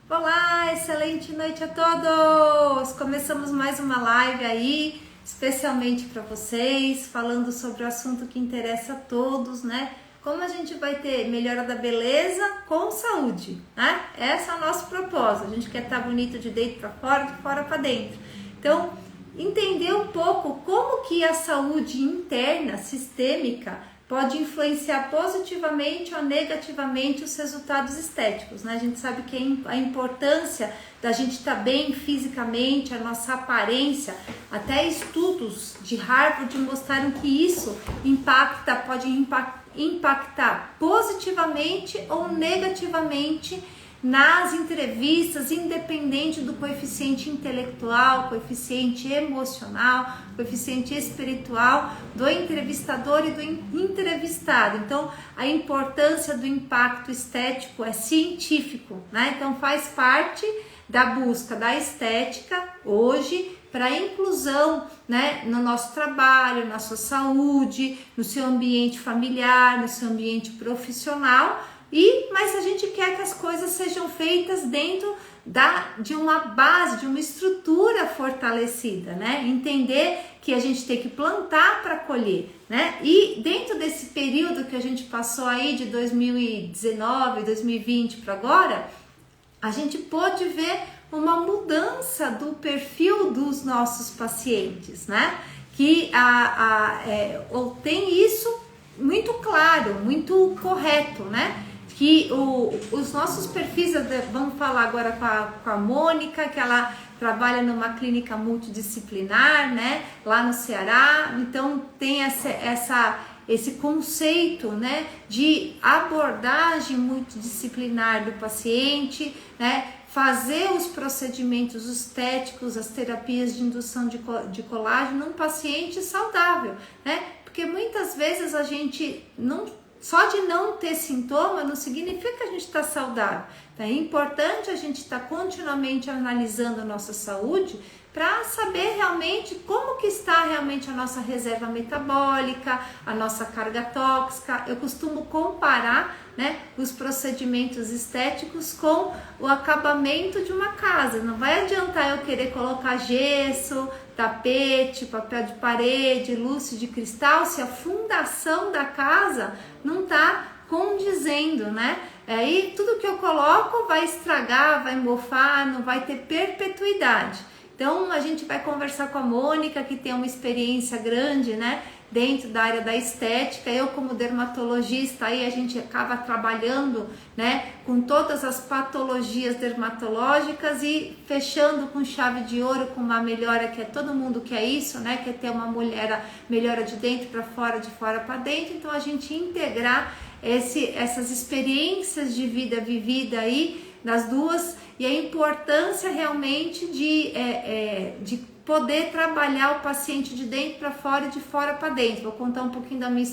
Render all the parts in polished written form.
Olá, excelente noite a todos! Começamos mais uma live aí, especialmente para vocês, falando sobre o assunto que interessa a todos, né? Como a gente vai ter melhora da beleza com saúde, né? Esse é o nosso propósito. A gente quer estar bonito de dentro para fora, de fora para dentro. Então, entender um pouco como que a saúde interna, sistêmica, pode influenciar positivamente ou negativamente os resultados estéticos, né? A gente sabe que a importância da gente estar bem fisicamente, a nossa aparência, até estudos de Harvard mostraram que isso pode impactar positivamente ou negativamente nas entrevistas, independente do coeficiente intelectual, coeficiente emocional, coeficiente espiritual do entrevistador e do entrevistado. Então, a importância do impacto estético é científico, né? Então, faz parte da busca da estética hoje para a inclusão, né, no nosso trabalho, na sua saúde, no seu ambiente familiar, no seu ambiente profissional. Mas a gente quer que as coisas sejam feitas dentro de uma base, de uma estrutura fortalecida, né? Entender que a gente tem que plantar para colher, né? E dentro desse período que a gente passou aí de 2019, 2020 para agora, a gente pôde ver uma mudança do perfil dos nossos pacientes, né? Que tem isso muito claro, muito correto, né? Que os nossos perfis, vamos falar agora com a Mônica, que ela trabalha numa clínica multidisciplinar, né, lá no Ceará. Então tem esse conceito, né, de abordagem multidisciplinar do paciente, né, fazer os procedimentos estéticos, as terapias de indução de colágeno num paciente saudável, né, porque muitas vezes a gente só de não ter sintoma não significa que a gente está saudável. Então, é importante a gente estar continuamente analisando a nossa saúde para saber realmente como que está realmente a nossa reserva metabólica, a nossa carga tóxica. Eu costumo comparar, né, os procedimentos estéticos com o acabamento de uma casa. Não vai adiantar eu querer colocar gesso, tapete, papel de parede, luz de cristal, se a fundação da casa não está condizendo, né? Aí tudo que eu coloco vai estragar, vai mofar, não vai ter perpetuidade. Então a gente vai conversar com a Mônica, que tem uma experiência grande, né, dentro da área da estética. Eu, como dermatologista, aí a gente acaba trabalhando, né, com todas as patologias dermatológicas e fechando com chave de ouro com uma melhora que todo mundo quer isso, né, quer ter uma melhora de dentro para fora, de fora para dentro. Então a gente integrar essas experiências de vida vivida aí nas duas, e a importância realmente de poder trabalhar o paciente de dentro para fora e de fora para dentro. Vou contar um pouquinho da minha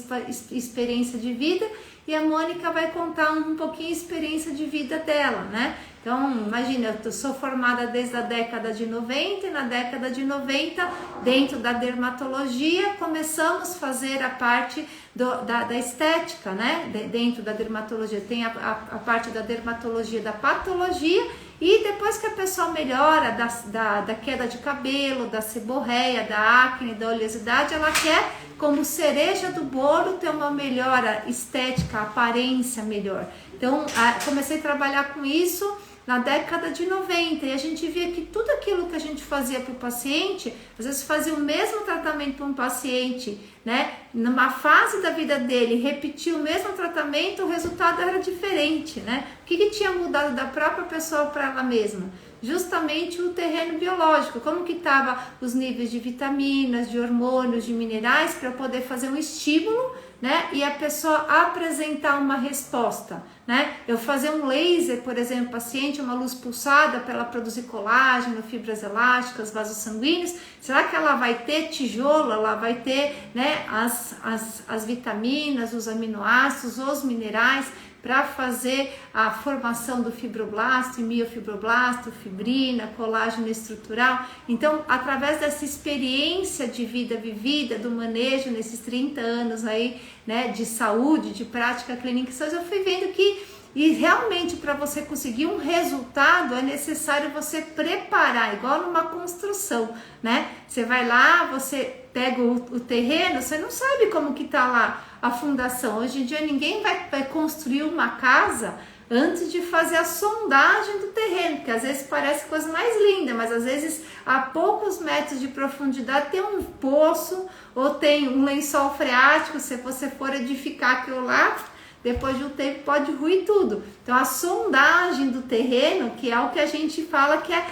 experiência de vida e a Mônica vai contar um pouquinho a experiência de vida dela, né? Então, imagina, eu sou formada desde a década de 90 e na década de 90, dentro da dermatologia, começamos a fazer a parte da estética, né? Dentro da dermatologia tem a parte da dermatologia da patologia, e depois que a pessoa melhora da queda de cabelo, da seborreia, da acne, da oleosidade, ela quer, como cereja do bolo, ter uma melhora estética, aparência melhor. Então, comecei a trabalhar com isso na década de 90, e a gente via que tudo aquilo que a gente fazia para o paciente, às vezes fazia o mesmo tratamento para um paciente, né, numa fase da vida dele, repetia o mesmo tratamento, o resultado era diferente, né? O que tinha mudado da própria pessoa para ela mesma? Justamente o terreno biológico, como que estava os níveis de vitaminas, de hormônios, de minerais, para poder fazer um estímulo, né, e a pessoa apresentar uma resposta, né? Eu fazer um laser, por exemplo, paciente, uma luz pulsada para ela produzir colágeno, fibras elásticas, vasos sanguíneos. Será que ela vai ter tijolo? Ela vai ter, né, as vitaminas, os aminoácidos, os minerais para fazer a formação do fibroblasto, miofibroblasto, fibrina, colágeno estrutural. Então, através dessa experiência de vida vivida, do manejo nesses 30 anos aí, né, de saúde, de prática clínica, eu fui vendo que E realmente, para você conseguir um resultado, é necessário você preparar, igual numa construção, né? Você vai lá, você pega o terreno, você não sabe como que tá lá a fundação. Hoje em dia ninguém vai construir uma casa antes de fazer a sondagem do terreno, que às vezes parece coisa mais linda, mas às vezes a poucos metros de profundidade tem um poço ou tem um lençol freático. Se você for edificar aquilo lá, depois de um tempo pode ruir tudo. Então a sondagem do terreno, que é o que a gente fala que é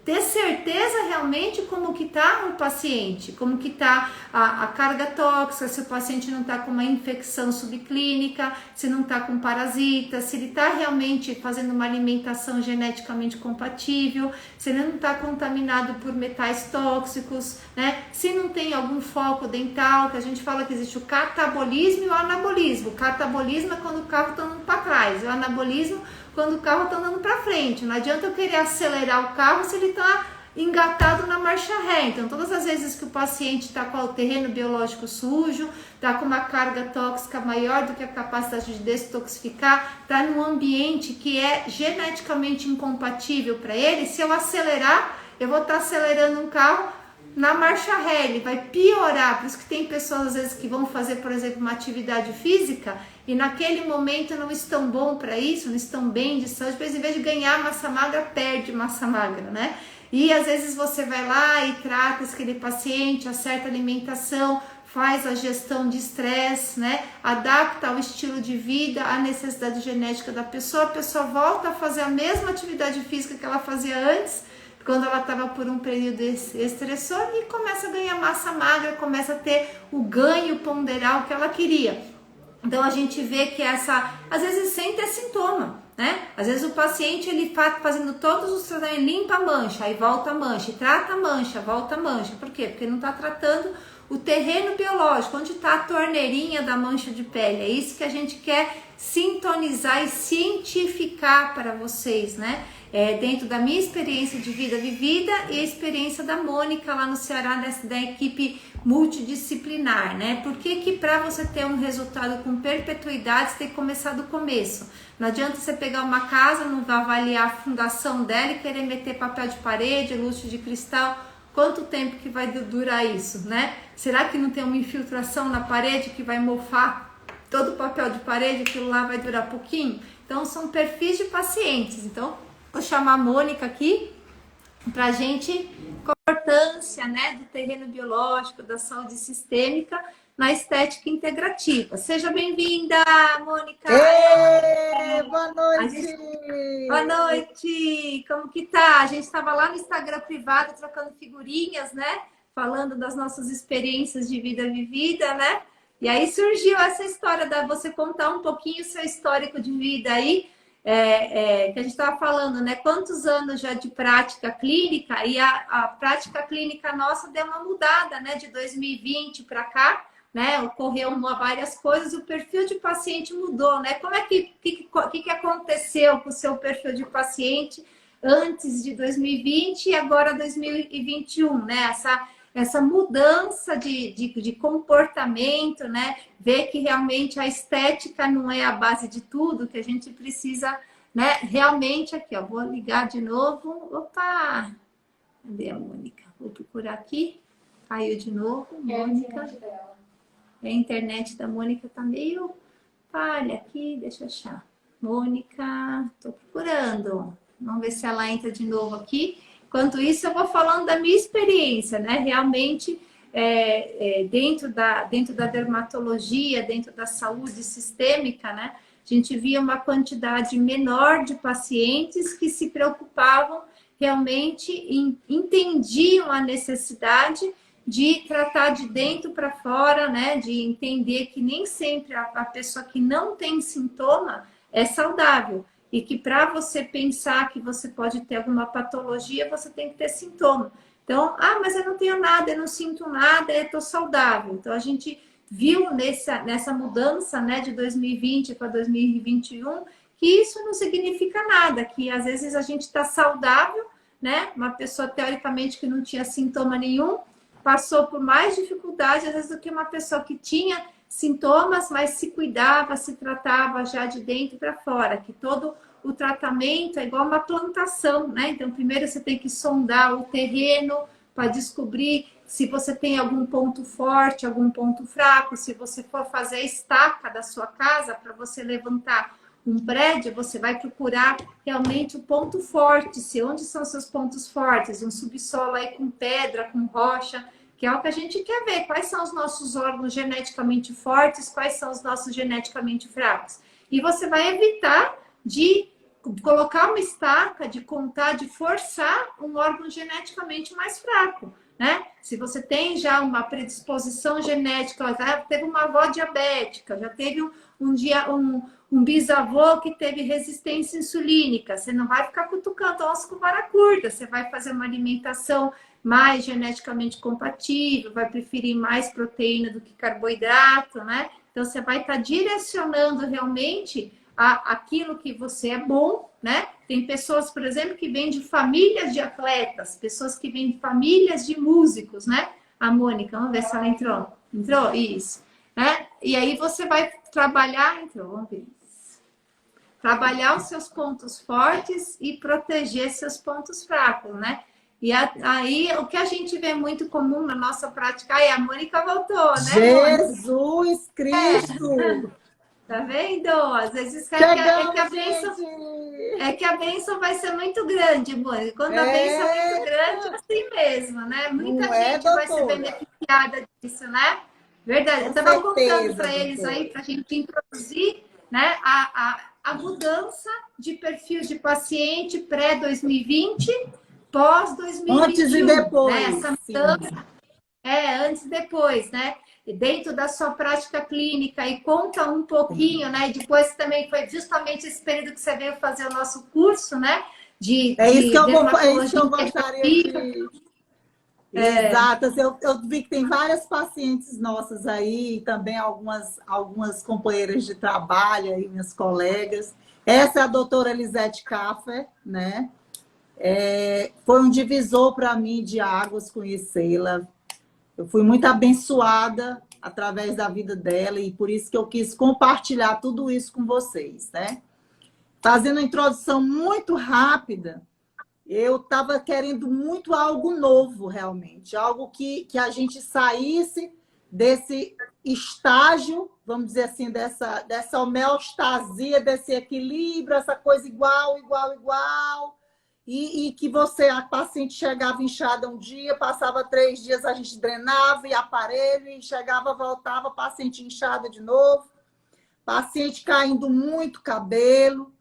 ter certeza realmente como que tá o paciente, como que tá a carga tóxica, se o paciente não tá com uma infecção subclínica, se não tá com parasita, se ele tá realmente fazendo uma alimentação geneticamente compatível, se ele não tá contaminado por metais tóxicos, né? Se não tem algum foco dental, que a gente fala que existe o catabolismo e o anabolismo. O catabolismo é quando o carro tá andando para trás, o anabolismo quando o carro está andando para frente. Não adianta eu querer acelerar o carro se ele está engatado na marcha ré. Então, todas as vezes que o paciente está com o terreno biológico sujo, está com uma carga tóxica maior do que a capacidade de detoxificar, está num ambiente que é geneticamente incompatível para ele, se eu acelerar, eu vou estar acelerando um carro na marcha ré, ele vai piorar. Por isso que tem pessoas às vezes que vão fazer, por exemplo, uma atividade física e naquele momento não estão bom para isso, não estão bem de saúde, mas em vez de ganhar massa magra, perde massa magra, né? E às vezes você vai lá e trata aquele paciente, acerta a alimentação, faz a gestão de estresse, né? Adapta ao estilo de vida, à necessidade genética da pessoa, a pessoa volta a fazer a mesma atividade física que ela fazia antes, quando ela estava por um período estressor, e começa a ganhar massa magra, começa a ter o ganho ponderal que ela queria. Então a gente vê que às vezes sem ter sintoma, né? Às vezes o paciente ele está fazendo todos os tratamentos, limpa a mancha, aí volta a mancha, e trata a mancha, volta a mancha. Por quê? Porque não está tratando o terreno biológico, onde está a torneirinha da mancha de pele. É isso que a gente quer sintonizar e cientificar para vocês, né? Dentro da minha experiência de vida vivida e a experiência da Mônica lá no Ceará, da equipe multidisciplinar, né? Por que para você ter um resultado com perpetuidade, você tem que começar do começo? Não adianta você pegar uma casa, não vai avaliar a fundação dela e querer meter papel de parede, luxo de cristal. Quanto tempo que vai durar isso, né? Será que não tem uma infiltração na parede que vai mofar todo o papel de parede, aquilo lá vai durar pouquinho? Então são perfis de pacientes. Então vou chamar a Mônica aqui para a gente importância, né, do terreno biológico, da saúde sistêmica na estética integrativa. Seja bem-vinda, Mônica! Boa noite! Boa noite! Como que tá? A gente estava lá no Instagram privado trocando figurinhas, né? Falando das nossas experiências de vida vivida, né? E aí surgiu essa história da você contar um pouquinho o seu histórico de vida aí, que a gente estava falando, né? Quantos anos já de prática clínica, e a prática clínica nossa deu uma mudada, né? De 2020 para cá, né? Ocorreu várias coisas e o perfil de paciente mudou, né? Como é que aconteceu com o seu perfil de paciente antes de 2020 e agora 2021, né? Essa mudança de comportamento, né? Ver que realmente a estética não é a base de tudo, que a gente precisa, né? Realmente aqui, ó, vou ligar de novo. Opa! Cadê a Mônica? Vou procurar aqui. Caiu de novo, Mônica. A internet da Mônica tá meio falha aqui, deixa eu achar. Mônica, tô procurando. Vamos ver se ela entra de novo aqui. Enquanto isso, eu vou falando da minha experiência, né? Realmente, dentro da dermatologia, dentro da saúde sistêmica, né? A gente via uma quantidade menor de pacientes que se preocupavam realmente, entendiam a necessidade de tratar de dentro para fora, né? De entender que nem sempre a pessoa que não tem sintoma é saudável. E que para você pensar que você pode ter alguma patologia, você tem que ter sintoma. Então, mas eu não tenho nada, eu não sinto nada, eu estou saudável. Então, a gente viu nessa mudança, né, de 2020 para 2021, que isso não significa nada, que às vezes a gente está saudável, né? Uma pessoa, teoricamente, que não tinha sintoma nenhum, passou por mais dificuldade, às vezes, do que uma pessoa que tinha sintomas, mas se cuidava, se tratava já de dentro para fora, que todo o tratamento é igual uma plantação, né? Então, primeiro você tem que sondar o terreno para descobrir se você tem algum ponto forte, algum ponto fraco. Se você for fazer a estaca da sua casa para você levantar um prédio, você vai procurar realmente o ponto forte, se onde são seus pontos fortes, um subsolo aí com pedra, com rocha, que é o que a gente quer ver. Quais são os nossos órgãos geneticamente fortes, quais são os nossos geneticamente fracos. E você vai evitar de colocar uma estaca, de contar, de forçar um órgão geneticamente mais fraco, né? Se você tem já uma predisposição genética, já teve uma avó diabética, já teve um bisavô que teve resistência insulínica, você não vai ficar cutucando osso com vara curta, você vai fazer uma alimentação mais geneticamente compatível, vai preferir mais proteína do que carboidrato, né? Então, você vai estar direcionando realmente aquilo que você é bom, né? Tem pessoas, por exemplo, que vêm de famílias de atletas, pessoas que vêm de famílias de músicos, né? A Mônica, vamos ver se ela entrou. Entrou? Isso. Né? E aí você vai trabalhar, entrou, vamos ver. Trabalhar os seus pontos fortes e proteger seus pontos fracos, né? E aí, o que a gente vê muito comum na nossa prática... Aí, a Mônica voltou, né, Jesus Cristo! Tá vendo? Às vezes é que a bênção vai ser muito grande, mãe. Quando a bênção é muito grande, é assim mesmo, né? Muita gente vai ser beneficiada disso, né? Verdade. Eu estava contando para eles aí, para a gente introduzir, né, a mudança de perfil de paciente pré-2020, pós-2021. Antes e depois. Né? Essa mudança antes e depois, né? Dentro da sua prática clínica, e conta um pouquinho, né? E depois também foi justamente esse período que você veio fazer o nosso curso, né? É isso que eu gostaria de... Exato. Eu vi que tem várias pacientes nossas aí, também algumas companheiras de trabalho aí, minhas colegas. Essa é a doutora Elisete Kaffer, né? Foi um divisor para mim de águas conhecê-la. Eu fui muito abençoada através da vida dela e por isso que eu quis compartilhar tudo isso com vocês, né? Fazendo uma introdução muito rápida, eu estava querendo muito algo novo, realmente. Algo que a gente saísse desse estágio, vamos dizer assim, dessa homeostasia, desse equilíbrio, essa coisa igual, e que a paciente chegava inchada um dia, passava 3 dias, a gente drenava e aparelho, e chegava, voltava, paciente inchada de novo, paciente caindo muito cabelo.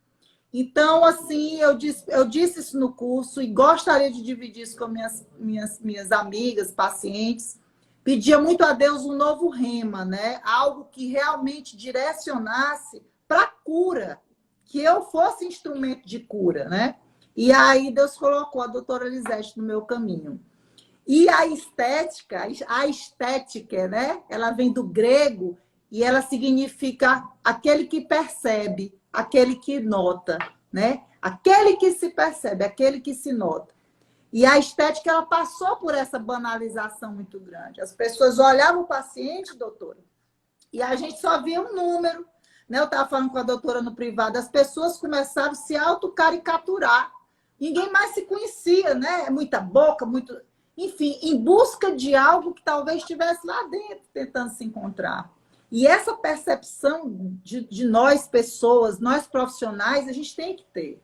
Então, assim, eu disse isso no curso e gostaria de dividir isso com minhas amigas, pacientes. Pedia muito a Deus um novo rema, né? Algo que realmente direcionasse para a cura, que eu fosse instrumento de cura, né? E aí Deus colocou a doutora Elisete no meu caminho. E a estética, né? Ela vem do grego e ela significa aquele que percebe, aquele que nota, né? Aquele que se percebe, aquele que se nota. E a estética, ela passou por essa banalização muito grande. As pessoas olhavam o paciente, doutora, e a gente só via um número, né? Eu estava falando com a doutora no privado, as pessoas começaram a se autocaricaturar. Ninguém mais se conhecia, né? Muita boca, muito... Enfim, em busca de algo que talvez estivesse lá dentro, tentando se encontrar. E essa percepção de nós, pessoas, nós profissionais, a gente tem que ter.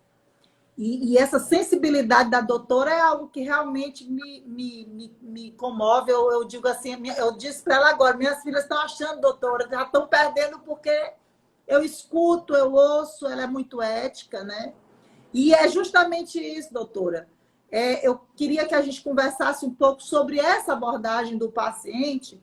E essa sensibilidade da doutora é algo que realmente me comove. Eu digo assim, eu disse para ela agora, minhas filhas estão achando, doutora, já estão perdendo porque eu escuto, eu ouço, ela é muito ética, né? E é justamente isso, doutora. Eu queria que a gente conversasse um pouco sobre essa abordagem do paciente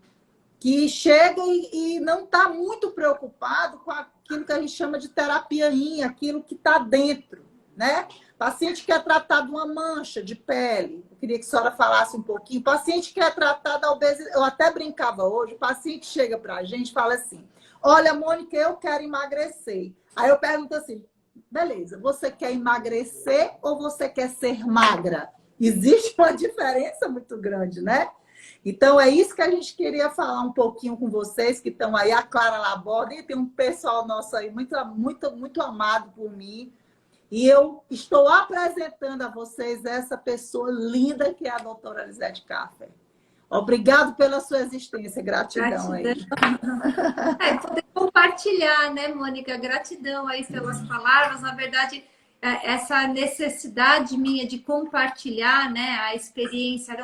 que chega e não está muito preocupado com aquilo que a gente chama de terapia-inha, aquilo que está dentro, né? Paciente que é tratado uma mancha de pele, eu queria que a senhora falasse um pouquinho. Paciente que é tratado da obesidade, eu até brincava hoje, o paciente chega para a gente e fala assim, olha, Mônica, eu quero emagrecer. Aí eu pergunto assim, beleza, você quer emagrecer ou você quer ser magra? Existe uma diferença muito grande, né? Então, é isso que a gente queria falar um pouquinho com vocês, que estão aí, a Clara Laborda, e tem um pessoal nosso aí muito, muito, muito amado por mim. E eu estou apresentando a vocês essa pessoa linda que é a doutora Lisete Kaffer. Obrigado pela sua existência, gratidão aí. Poder compartilhar, né, Mônica? Gratidão aí pelas palavras. Na verdade, essa necessidade minha de compartilhar, né, a experiência,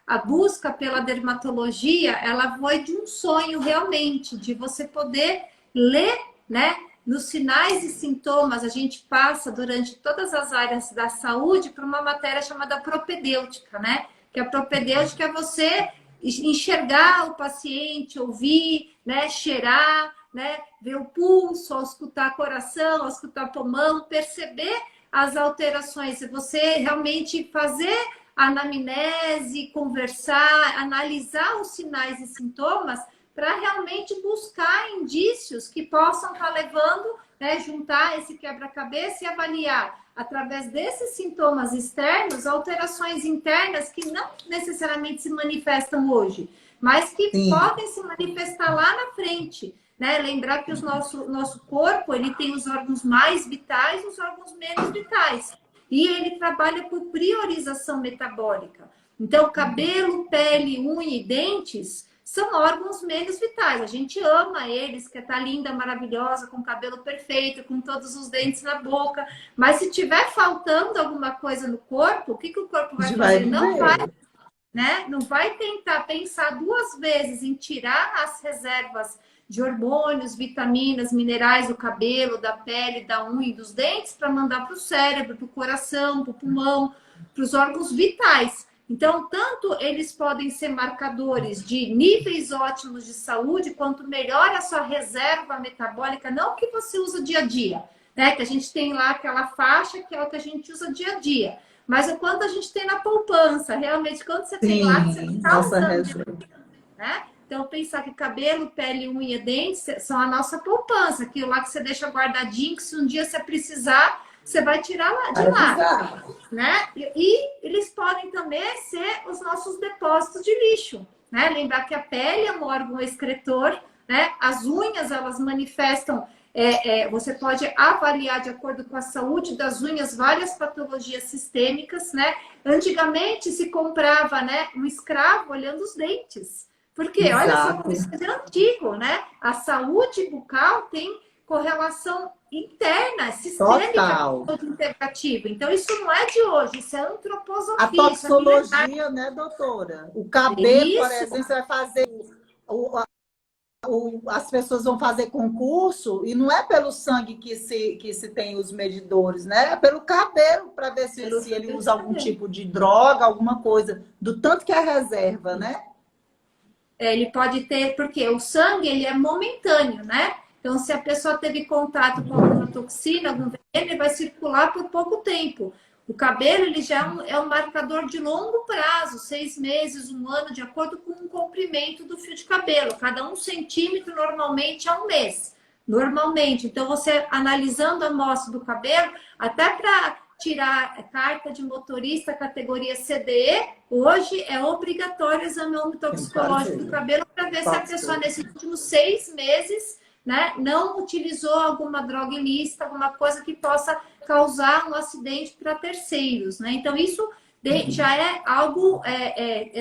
a busca pela dermatologia, ela foi de um sonho realmente, de você poder ler, né, nos sinais e sintomas. A gente passa durante todas as áreas da saúde por uma matéria chamada propedêutica, né? Que a propedêutica é você enxergar o paciente, ouvir, né, cheirar, né, ver o pulso, escutar coração, escutar pulmão, perceber as alterações. E você realmente fazer a anamnese, conversar, analisar os sinais e sintomas para realmente buscar indícios que possam estar levando, né, juntar esse quebra-cabeça e avaliar, através desses sintomas externos, alterações internas que não necessariamente se manifestam hoje, mas que podem se manifestar lá na frente. Né? Lembrar que o nosso corpo ele tem os órgãos mais vitais e os órgãos menos vitais. E ele trabalha por priorização metabólica. Então, cabelo, pele, unha e dentes são órgãos menos vitais. A gente ama eles, que tá linda, maravilhosa, com cabelo perfeito, com todos os dentes na boca. Mas se tiver faltando alguma coisa no corpo, o que o corpo vai fazer? Não vai, né? Não vai tentar pensar duas vezes em tirar as reservas de hormônios, vitaminas, minerais do cabelo, da pele, da unha e dos dentes para mandar para o cérebro, para o coração, para o pulmão, para os órgãos vitais. Então, tanto eles podem ser marcadores de níveis ótimos de saúde, quanto melhor a sua reserva metabólica, não o que você usa dia a dia, né? Que a gente tem lá aquela faixa que é o que a gente usa dia a dia. Mas o quanto a gente tem na poupança, realmente, quanto você tem lá que você está usando, né? Então, pensar que cabelo, pele, unha, dentes são a nossa poupança. Aquilo lá que você deixa guardadinho, que se um dia você precisar, você vai tirar lá de lá. Né? E eles podem também ser os nossos depósitos de lixo. Né? Lembrar que a pele é um órgão excretor, né? As unhas, elas manifestam... você pode avaliar, de acordo com a saúde das unhas, várias patologias sistêmicas. Né? Antigamente, se comprava, né, um escravo olhando os dentes. Porque, olha só como isso é antigo, né? A saúde bucal tem correlação interna, sistêmica, integrativa. Então, isso não é de hoje, isso é antroposofia. A toxicologia, né, doutora? O cabelo, por exemplo, você vai fazer... as pessoas vão fazer concurso e não é pelo sangue que se tem os medidores, né? É pelo cabelo, para ver se ele usa algum tipo de droga, alguma coisa, do tanto que é reserva, né? Ele pode ter, porque o sangue ele é momentâneo, né? Então, se a pessoa teve contato com alguma toxina, algum veneno, ele vai circular por pouco tempo. O cabelo ele já é um marcador de longo prazo, 6 meses, 1 ano, de acordo com o comprimento do fio de cabelo. Cada 1 centímetro normalmente é 1 mês. Normalmente. Então, você analisando a amostra do cabelo, até para tirar carta de motorista categoria CDE, hoje é obrigatório o exame toxicológico do cabelo para ver se a pessoa, nesses últimos 6 meses, né, não utilizou alguma droga ilícita, alguma coisa que possa causar um acidente para terceiros. Né? Então, isso já é algo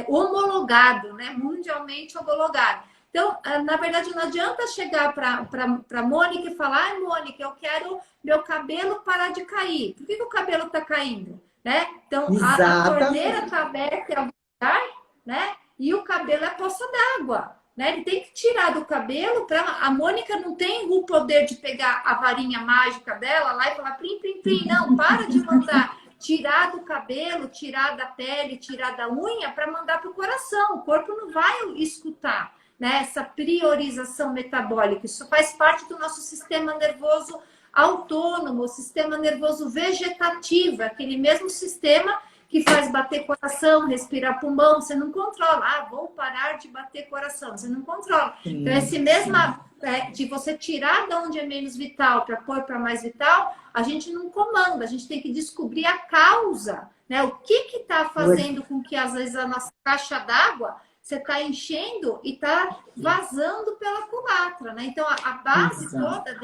homologado, né? Mundialmente homologado. Então, na verdade, não adianta chegar para a Mônica e falar: ai, Mônica, eu quero meu cabelo parar de cair. Por que o cabelo está caindo? Né? Então, a torneira está aberta em algum lugar, né? E o cabelo é poça d'água. Né? Ele tem que tirar do cabelo. A Mônica não tem o poder de pegar a varinha mágica dela lá e falar plim, plim, plim. Não, para de mandar tirar do cabelo, tirar da pele, tirar da unha para mandar para o coração. O corpo não vai escutar, né, essa priorização metabólica. Isso faz parte do nosso sistema nervoso autônomo, o sistema nervoso vegetativo, aquele mesmo sistema que faz bater coração, respirar pulmão, você não controla. Ah, vou parar de bater coração, você não controla. Então, esse mesma de você tirar de onde é menos vital para pôr para mais vital, a gente não comanda, a gente tem que descobrir a causa, né? O que está fazendo com que, às vezes, a nossa caixa d'água você está enchendo e está vazando pela culatra, né? Então, a base toda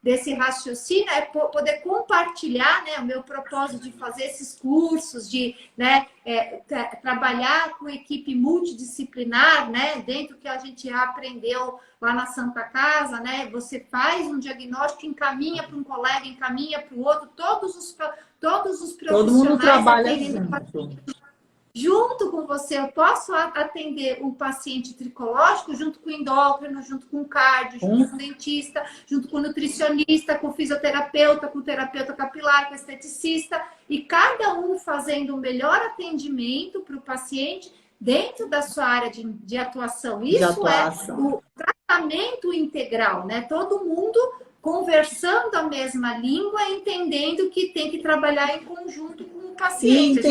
desse raciocínio é poder compartilhar, né? O meu propósito de fazer esses cursos, de, né, trabalhar com equipe multidisciplinar, né? Dentro do que a gente já aprendeu lá na Santa Casa, né? Você faz um diagnóstico, encaminha para um colega, encaminha para o outro, todos os profissionais. Todo mundo trabalha junto com você. Eu posso atender o paciente tricológico junto com o endócrino, junto com o cardio, junto com o dentista, junto com o nutricionista, com o fisioterapeuta, com o terapeuta capilar, com o esteticista, e cada um fazendo o melhor atendimento para o paciente dentro da sua área de atuação. Isso é o tratamento integral, né? Todo mundo conversando a mesma língua, entendendo que tem que trabalhar em conjunto com o paciente.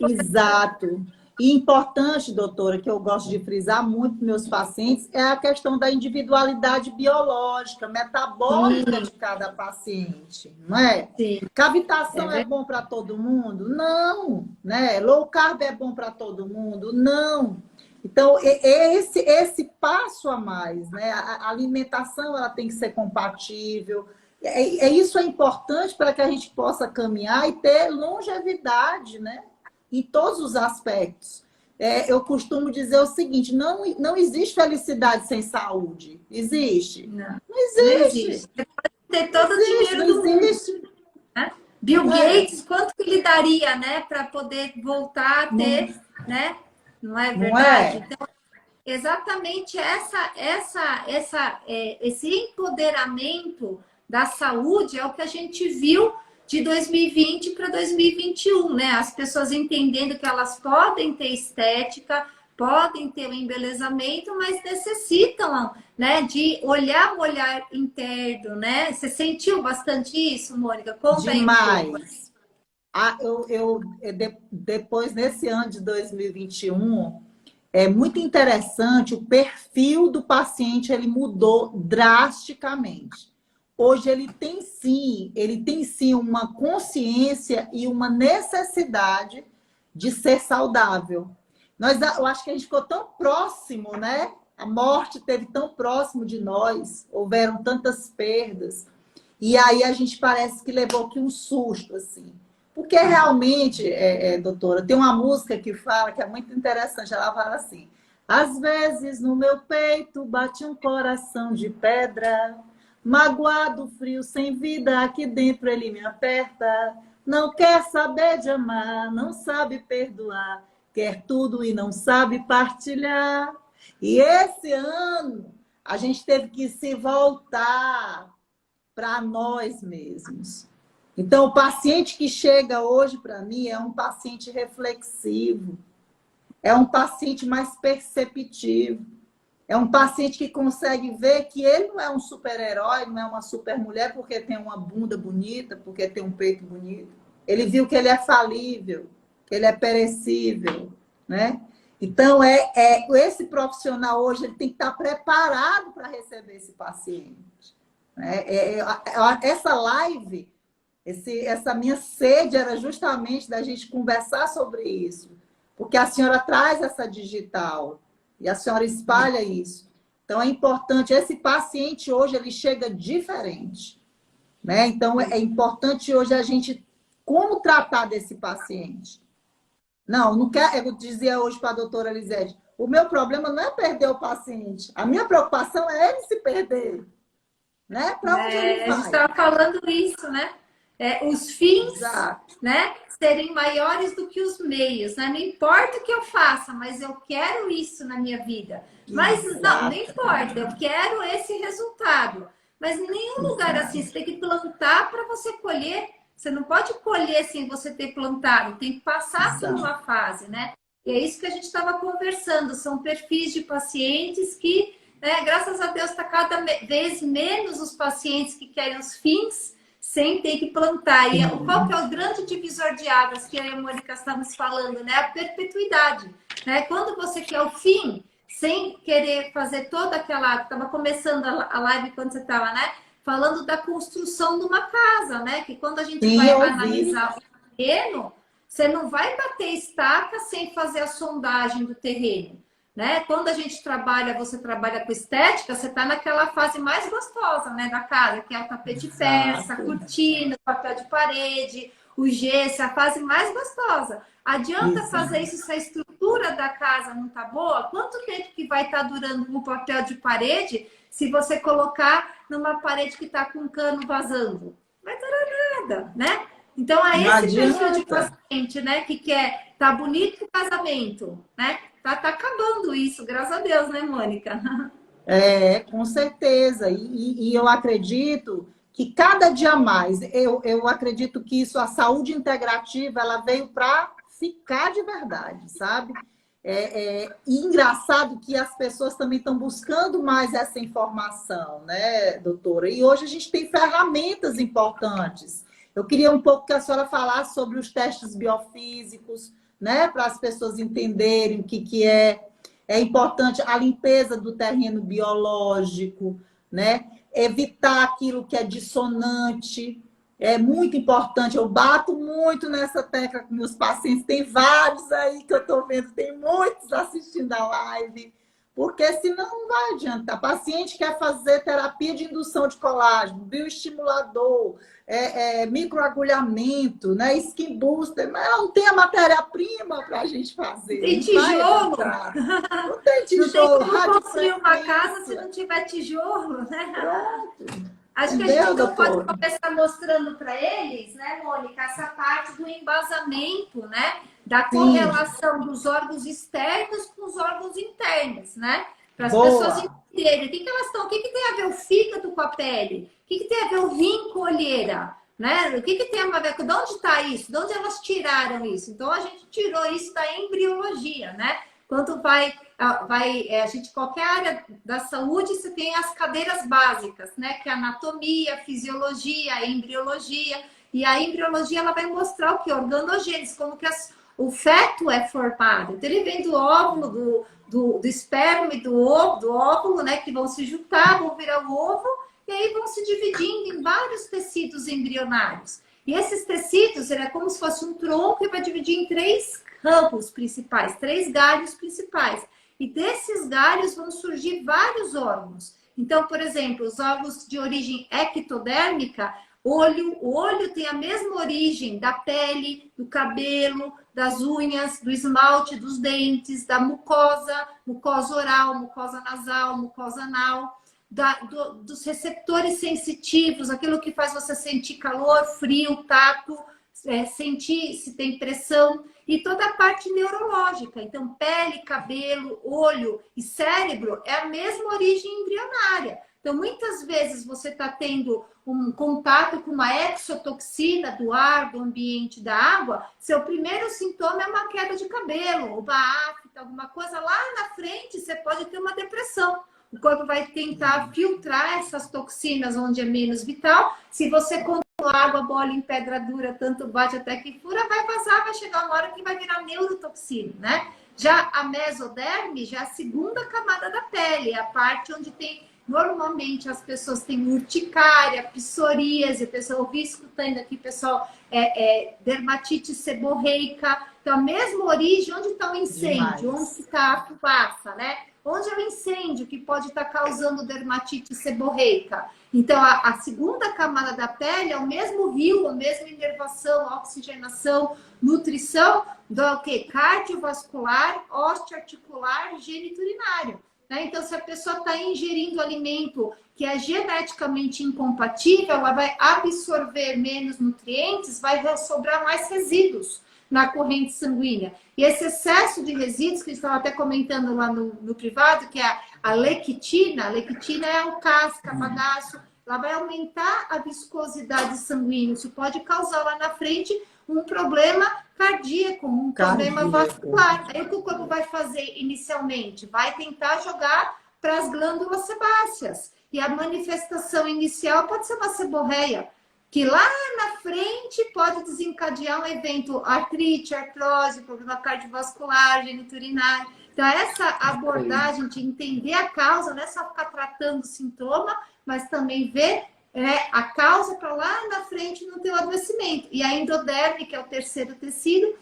Exato. E importante, doutora, que eu gosto de frisar muito para meus pacientes, é a questão da individualidade biológica, metabólica de cada paciente, não é? Sim. Cavitação é bom para todo mundo? Não. Né? Low carb é bom para todo mundo? Não. Então, esse passo a mais, né? A alimentação ela tem que ser compatível. Isso é importante para que a gente possa caminhar e ter longevidade, né? Em todos os aspectos. Eu costumo dizer o seguinte, não existe felicidade sem saúde. Existe? Não existe. Você pode ter todo o dinheiro do mundo. Né? Bill Gates, quanto que ele daria, né? Para poder voltar a ter, né? Não é verdade? Não é? Então, exatamente esse empoderamento da saúde é o que a gente viu de 2020 para 2021, né? As pessoas entendendo que elas podem ter estética, podem ter o embelezamento, mas necessitam, né, de olhar o olhar interno, né? Você sentiu bastante isso, Mônica? Conta demais. Depois, nesse ano de 2021, é muito interessante, o perfil do paciente ele mudou drasticamente. Hoje ele tem sim uma consciência e uma necessidade de ser saudável. Eu acho que a gente ficou tão próximo, né? A morte esteve tão próximo de nós, houveram tantas perdas. E aí a gente parece que levou aqui um susto, assim. Porque realmente, doutora, tem uma música que fala, que é muito interessante, ela fala assim: às vezes no meu peito bate um coração de pedra, magoado, frio, sem vida, aqui dentro ele me aperta, não quer saber de amar, não sabe perdoar, quer tudo e não sabe partilhar. E esse ano a gente teve que se voltar para nós mesmos. Então, o paciente que chega hoje para mim é um paciente reflexivo, é um paciente mais perceptivo, é um paciente que consegue ver que ele não é um super-herói, não é uma super-mulher porque tem uma bunda bonita, porque tem um peito bonito. Ele viu que ele é falível, que ele é perecível, né? Então, esse profissional hoje ele tem que estar preparado para receber esse paciente. Essa live... Essa minha sede era justamente da gente conversar sobre isso. Porque a senhora traz essa digital e a senhora espalha isso. Então, é importante. Esse paciente hoje, ele chega diferente. Né? Então, é importante hoje a gente... Como tratar desse paciente? Não quero... Eu dizia hoje para a doutora Elisete, o meu problema não é perder o paciente. A minha preocupação é ele se perder. Né? Para onde ele vai? A gente estava falando isso, né? Os fins, né, serem maiores do que os meios, né? Não importa o que eu faça, mas eu quero isso na minha vida. Mas não importa, eu quero esse resultado. Mas em nenhum lugar assim, você tem que plantar para você colher. Você não pode colher sem você ter plantado, tem que passar por uma fase, né? E é isso que a gente estava conversando, são perfis de pacientes que, né, graças a Deus, está cada vez menos os pacientes que querem os fins sem ter que plantar. E qual que é o grande divisor de águas que eu e a Mônica estamos falando, né? A perpetuidade, né? Quando você quer o fim, sem querer fazer toda aquela... Estava começando a live quando você estava, né? Falando da construção de uma casa, né? Que quando a gente Sim, vai eu ouvi. analisar o terreno, você não vai bater estaca sem fazer a sondagem do terreno, né? Quando a gente trabalha, você trabalha com estética, você está naquela fase mais gostosa, né, da casa, que é o tapete persa, a Exato. cortina, o papel de parede, o gesso, a fase mais gostosa. Adianta fazer Exato. isso se a estrutura da casa não tá boa? Quanto tempo que vai estar durando o papel de parede se você colocar numa parede que está com um cano vazando? Vai durar nada, né? Então, é Não esse perfil de adianta. paciente, né, que quer tá bonito o casamento, né? Tá acabando isso, graças a Deus, né, Mônica? É, com certeza. E eu acredito que cada dia mais, eu acredito que isso, a saúde integrativa, ela veio para ficar de verdade, sabe? E engraçado que as pessoas também estão buscando mais essa informação, né, doutora? E hoje a gente tem ferramentas importantes. Eu queria um pouco que a senhora falasse sobre os testes biofísicos, né, para as pessoas entenderem o que é. É importante a limpeza do terreno biológico, né? Evitar aquilo que é dissonante. É muito importante. Eu bato muito nessa tecla com meus pacientes. Tem vários aí que eu estou vendo, tem muitos assistindo a live. Porque senão não vai adiantar. Paciente quer fazer terapia de indução de colágeno, bioestimulador, microagulhamento, né? Skin booster, mas não tem a matéria-prima para a gente fazer. Tem Não vai tijolo? adiantar. Não tem Não tem tijolo, como construir uma casa se radiofrequência. não tiver tijolo, né? Pronto. Acho que a gente Entendeu, então pode doutor? começar mostrando para eles, né, Mônica, essa parte do embasamento, né? Da Sim, correlação dos órgãos externos com os órgãos internos, né? Para as pessoas boa. entenderem o que elas estão, o que tem a ver o fígado com a pele, o que tem a ver o rim com a olheira, né? O que tem a ver com de onde está isso, de onde elas tiraram isso. Então a gente tirou isso da embriologia, né? Quando a gente, qualquer área da saúde, você tem as cadeiras básicas, né? Que é a anatomia, a fisiologia, a embriologia. E a embriologia, ela vai mostrar o que? Organogênese, como que o feto é formado. Então, ele vem do óvulo, do esperma e do óvulo, né? Que vão se juntar, vão virar o ovo, e aí vão se dividindo em vários tecidos embrionários. E esses tecidos, ele é como se fosse um tronco e vai dividir em três ramos principais, três galhos principais. E desses galhos vão surgir vários órgãos. Então, por exemplo, os órgãos de origem ectodérmica, o olho tem a mesma origem da pele, do cabelo, das unhas, do esmalte, dos dentes, da mucosa oral, mucosa nasal, mucosa anal, dos receptores sensitivos, aquilo que faz você sentir calor, frio, tato, sentir se tem pressão, e toda a parte neurológica. Então, pele, cabelo, olho e cérebro é a mesma origem embrionária. Então, muitas vezes você está tendo um contato com uma exotoxina do ar, do ambiente, da água, seu primeiro sintoma é uma queda de cabelo, uma afta, alguma coisa. Lá na frente, você pode ter uma depressão. O corpo vai tentar filtrar essas toxinas onde é menos vital. Se você água, bola em pedra dura, tanto bate até que fura, vai vazar, vai chegar uma hora que vai virar neurotoxina, né? Já a mesoderme, já é a segunda camada da pele, é a parte onde tem, normalmente as pessoas têm urticária, psoríase, o pessoal, eu vi escutando aqui, pessoal, dermatite seborreica, então a mesma origem, onde está o incêndio, Demais. onde está a fumaça, né? Onde é o incêndio que pode estar causando dermatite seborreica? Então, a segunda camada da pele é o mesmo rio, a mesma inervação, oxigenação, nutrição do quê? Cardiovascular, osteoarticular, geniturinário. Né? Então, se a pessoa está ingerindo alimento que é geneticamente incompatível, ela vai absorver menos nutrientes, vai sobrar mais resíduos na corrente sanguínea. E esse excesso de resíduos, que a gente estava até comentando lá no privado, que é a lectina é o casca, bagaço, ela vai aumentar a viscosidade sanguínea. Isso pode causar lá na frente um problema cardíaco, um problema vascular. Aí o que o corpo vai fazer inicialmente? Vai tentar jogar para as glândulas sebáceas. E a manifestação inicial pode ser uma seborreia. que lá na frente pode desencadear um evento artrite, artrose, problema cardiovascular, gênito urinário. Então, essa abordagem de entender a causa, não é só ficar tratando o sintoma, mas também ver a causa para lá na frente não ter o adoecimento. E a endoderme, que é o terceiro tecido,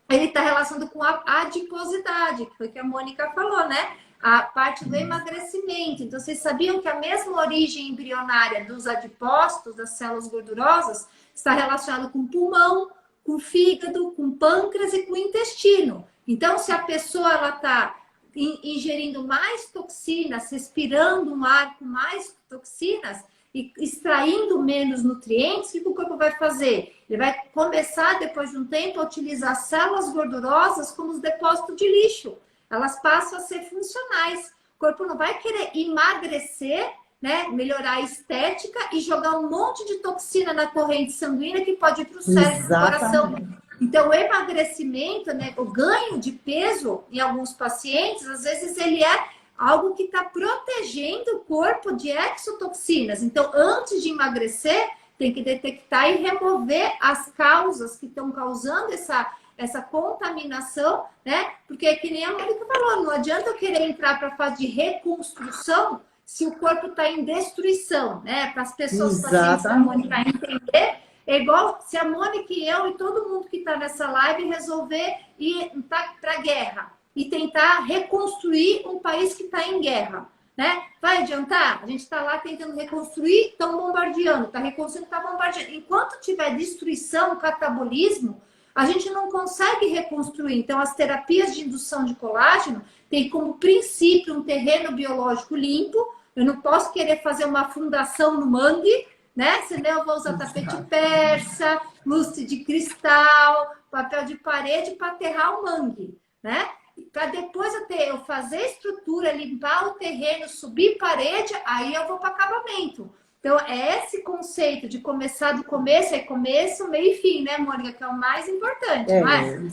ele está relacionado com a adiposidade, que foi o que a Mônica falou, né? A parte do emagrecimento. Então, vocês sabiam que a mesma origem embrionária dos adipócitos, das células gordurosas, está relacionada com o pulmão, com o fígado, com o pâncreas e com o intestino. Então, se a pessoa está ingerindo mais toxinas, respirando um ar com mais toxinas e extraindo menos nutrientes, o que o corpo vai fazer? Ele vai começar, depois de um tempo, a utilizar células gordurosas como os depósitos de lixo. Elas passam a ser funcionais. O corpo não vai querer emagrecer, né, melhorar a estética e jogar um monte de toxina na corrente sanguínea que pode ir para o cérebro, para o coração. Então, o emagrecimento, né, o ganho de peso em alguns pacientes, às vezes ele é algo que está protegendo o corpo de exotoxinas. Então, antes de emagrecer, tem que detectar e remover as causas que estão causando essa contaminação, né? Porque, que nem a Mônica falou, não adianta eu querer entrar para a fase de reconstrução se o corpo está em destruição, né? Para as pessoas pacientes da Mônica entender, é igual se a Mônica e eu e todo mundo que está nessa live resolver ir para a guerra e tentar reconstruir um país que está em guerra, né? Vai adiantar? A gente está lá tentando reconstruir, estão bombardeando, está reconstruindo, está bombardeando. Enquanto tiver destruição, catabolismo, a gente não consegue reconstruir. Então, as terapias de indução de colágeno têm como princípio um terreno biológico limpo. Eu não posso querer fazer uma fundação no mangue, né? Senão eu vou usar tapete persa, lustre de cristal, papel de parede para aterrar o mangue, né? Para depois eu fazer estrutura, limpar o terreno, subir parede, aí eu vou para acabamento. Então, é esse conceito de começar do começo, é começo, meio e fim, né, Mônica? Que é o mais importante, não é?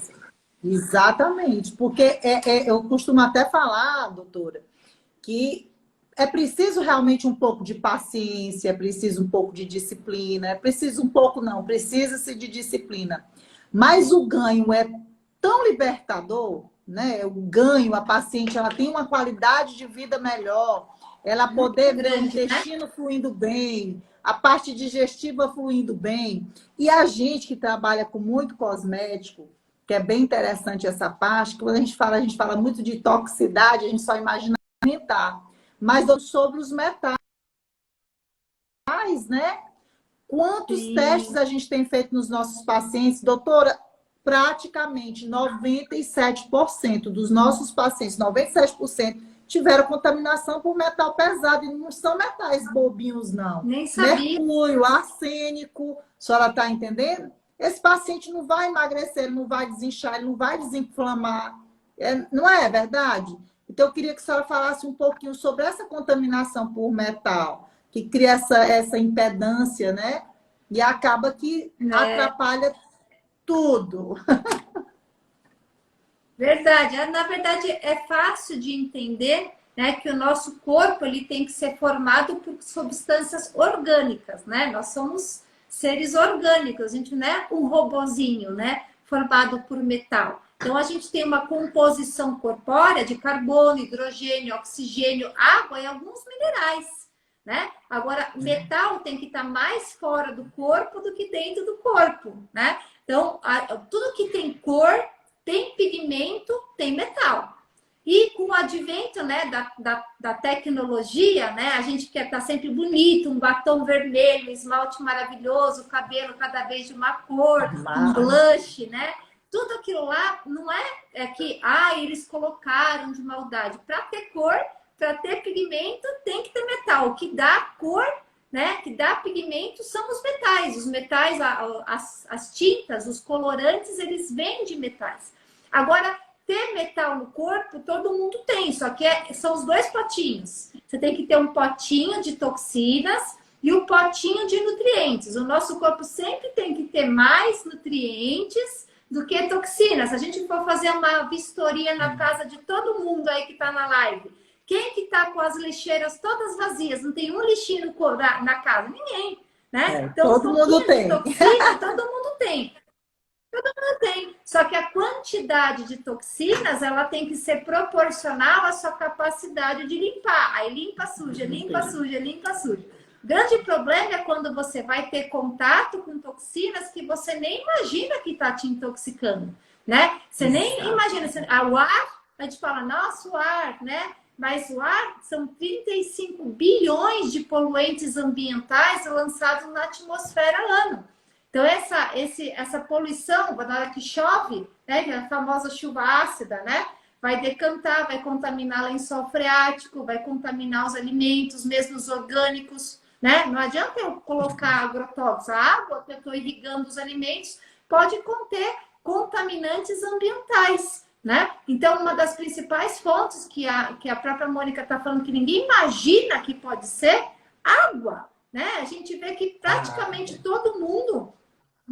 Exatamente, porque eu costumo até falar, doutora, que é preciso realmente um pouco de paciência, é preciso um pouco de disciplina, é preciso um pouco não, precisa-se de disciplina. Mas o ganho é tão libertador, né? O ganho, a paciente, ela tem uma qualidade de vida melhor, ela poder ver o intestino fluindo bem, a parte digestiva fluindo bem. E a gente que trabalha com muito cosmético, que é bem interessante essa parte, que quando a gente fala muito de toxicidade, a gente só imagina alimentar. Mas sobre os metais, né? Quantos testes a gente tem feito nos nossos pacientes? Doutora, praticamente 97% dos nossos pacientes, 97%, tiveram contaminação por metal pesado. E não são metais bobinhos, não. Nem sabia. Mercúrio, arsênico, a senhora está entendendo? Esse paciente não vai emagrecer, ele não vai desinchar, ele não vai desinflamar. Não é verdade? Então, eu queria que a senhora falasse um pouquinho sobre essa contaminação por metal, que cria essa impedância, né? E acaba que atrapalha tudo. Verdade. Na verdade, é fácil de entender, né, que o nosso corpo ele tem que ser formado por substâncias orgânicas, né? Nós somos seres orgânicos, a gente não é um robozinho, né, formado por metal. Então, a gente tem uma composição corpórea de carbono, hidrogênio, oxigênio, água e alguns minerais, né? Agora, metal tem que estar mais fora do corpo do que dentro do corpo, né? Então, tudo que tem cor, tem pigmento, tem metal. E com o advento, né, da tecnologia, né, a gente quer estar sempre bonito, um batom vermelho, esmalte maravilhoso, cabelo cada vez de uma cor, um blush, né? Tudo aquilo lá não é que eles colocaram de maldade. Para ter cor, para ter pigmento, tem que ter metal. O que dá cor, né, que dá pigmento são os metais. Os metais, as tintas, os colorantes, eles vêm de metais. Agora, ter metal no corpo, todo mundo tem, só que são os dois potinhos. Você tem que ter um potinho de toxinas e um potinho de nutrientes. O nosso corpo sempre tem que ter mais nutrientes do que toxinas. Se a gente for fazer uma vistoria na casa de todo mundo aí que está na live, quem que está com as lixeiras todas vazias? Não tem um lixinho na casa? Ninguém. né? É, Então, um todo mundo pouquinho de tem. toxina, todo mundo tem. Tem. Só que a quantidade de toxinas, ela tem que ser proporcional à sua capacidade de limpar. Aí limpa, suja, limpa, suja, limpa, suja. O grande problema é quando você vai ter contato com toxinas que você nem imagina que está te intoxicando, né? Você nem imagina. O ar, a gente fala, nossa, o ar, né? Mas o ar são 35 bilhões de poluentes ambientais lançados na atmosfera ano. Então, essa poluição, na hora que chove, né, que é a famosa chuva ácida, né, vai decantar, vai contaminar lençol freático, vai contaminar os alimentos, mesmo os orgânicos, né? Não adianta eu colocar agrotóxicos. A água que eu estou irrigando os alimentos pode conter contaminantes ambientais, né? Então, uma das principais fontes que a própria Mônica está falando que ninguém imagina que pode ser água, né? A gente vê que praticamente todo mundo...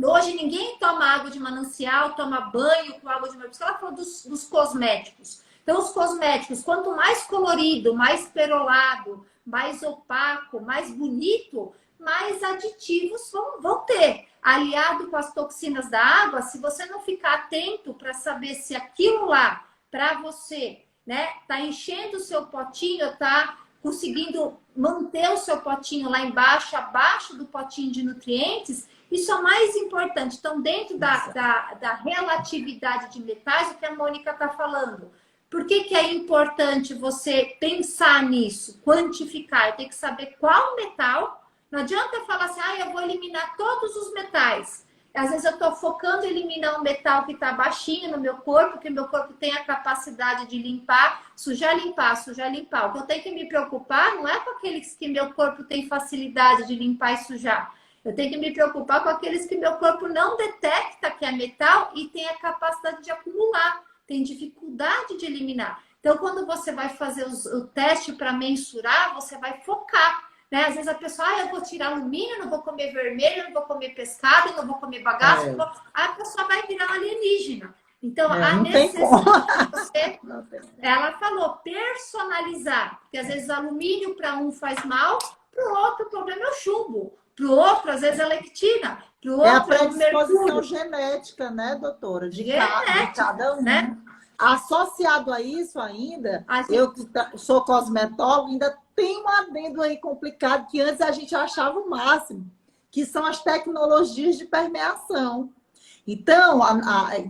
Hoje ninguém toma água de manancial, toma banho com água de manancial. Ela falou dos cosméticos. Então, os cosméticos, quanto mais colorido, mais perolado, mais opaco, mais bonito, mais aditivos vão ter. Aliado com as toxinas da água, se você não ficar atento para saber se aquilo lá, para você, né, tá enchendo o seu potinho, tá conseguindo manter o seu potinho lá embaixo, abaixo do potinho de nutrientes, isso é o mais importante. Então, dentro da relatividade de metais, o que a Mônica está falando. Por que é importante você pensar nisso, quantificar? Tem que saber qual metal. Não adianta eu falar assim, eu vou eliminar todos os metais. Às vezes eu estou focando em eliminar um metal que está baixinho no meu corpo, que o meu corpo tem a capacidade de limpar, sujar, limpar, sujar, limpar. O que eu tenho que me preocupar não é com aqueles que meu corpo tem facilidade de limpar e sujar. Eu tenho que me preocupar com aqueles que meu corpo não detecta que é metal e tem a capacidade de acumular, tem dificuldade de eliminar. Então, quando você vai fazer o teste para mensurar, você vai focar. Né? Às vezes a pessoa, eu vou tirar alumínio, não vou comer vermelho, não vou comer pescado, não vou comer bagaço. A pessoa vai virar um alienígena. Então, a necessidade de você, ela falou, personalizar. Porque às vezes alumínio para um faz mal, para o outro o problema é o chumbo. Para o outro, às vezes, é lectina. Para o outro, é a predisposição genética, né, doutora? De cada um. Né? Associado a isso ainda, eu que sou cosmetóloga, ainda tem um adendo aí complicado que antes a gente achava o máximo, que são as tecnologias de permeação. Então,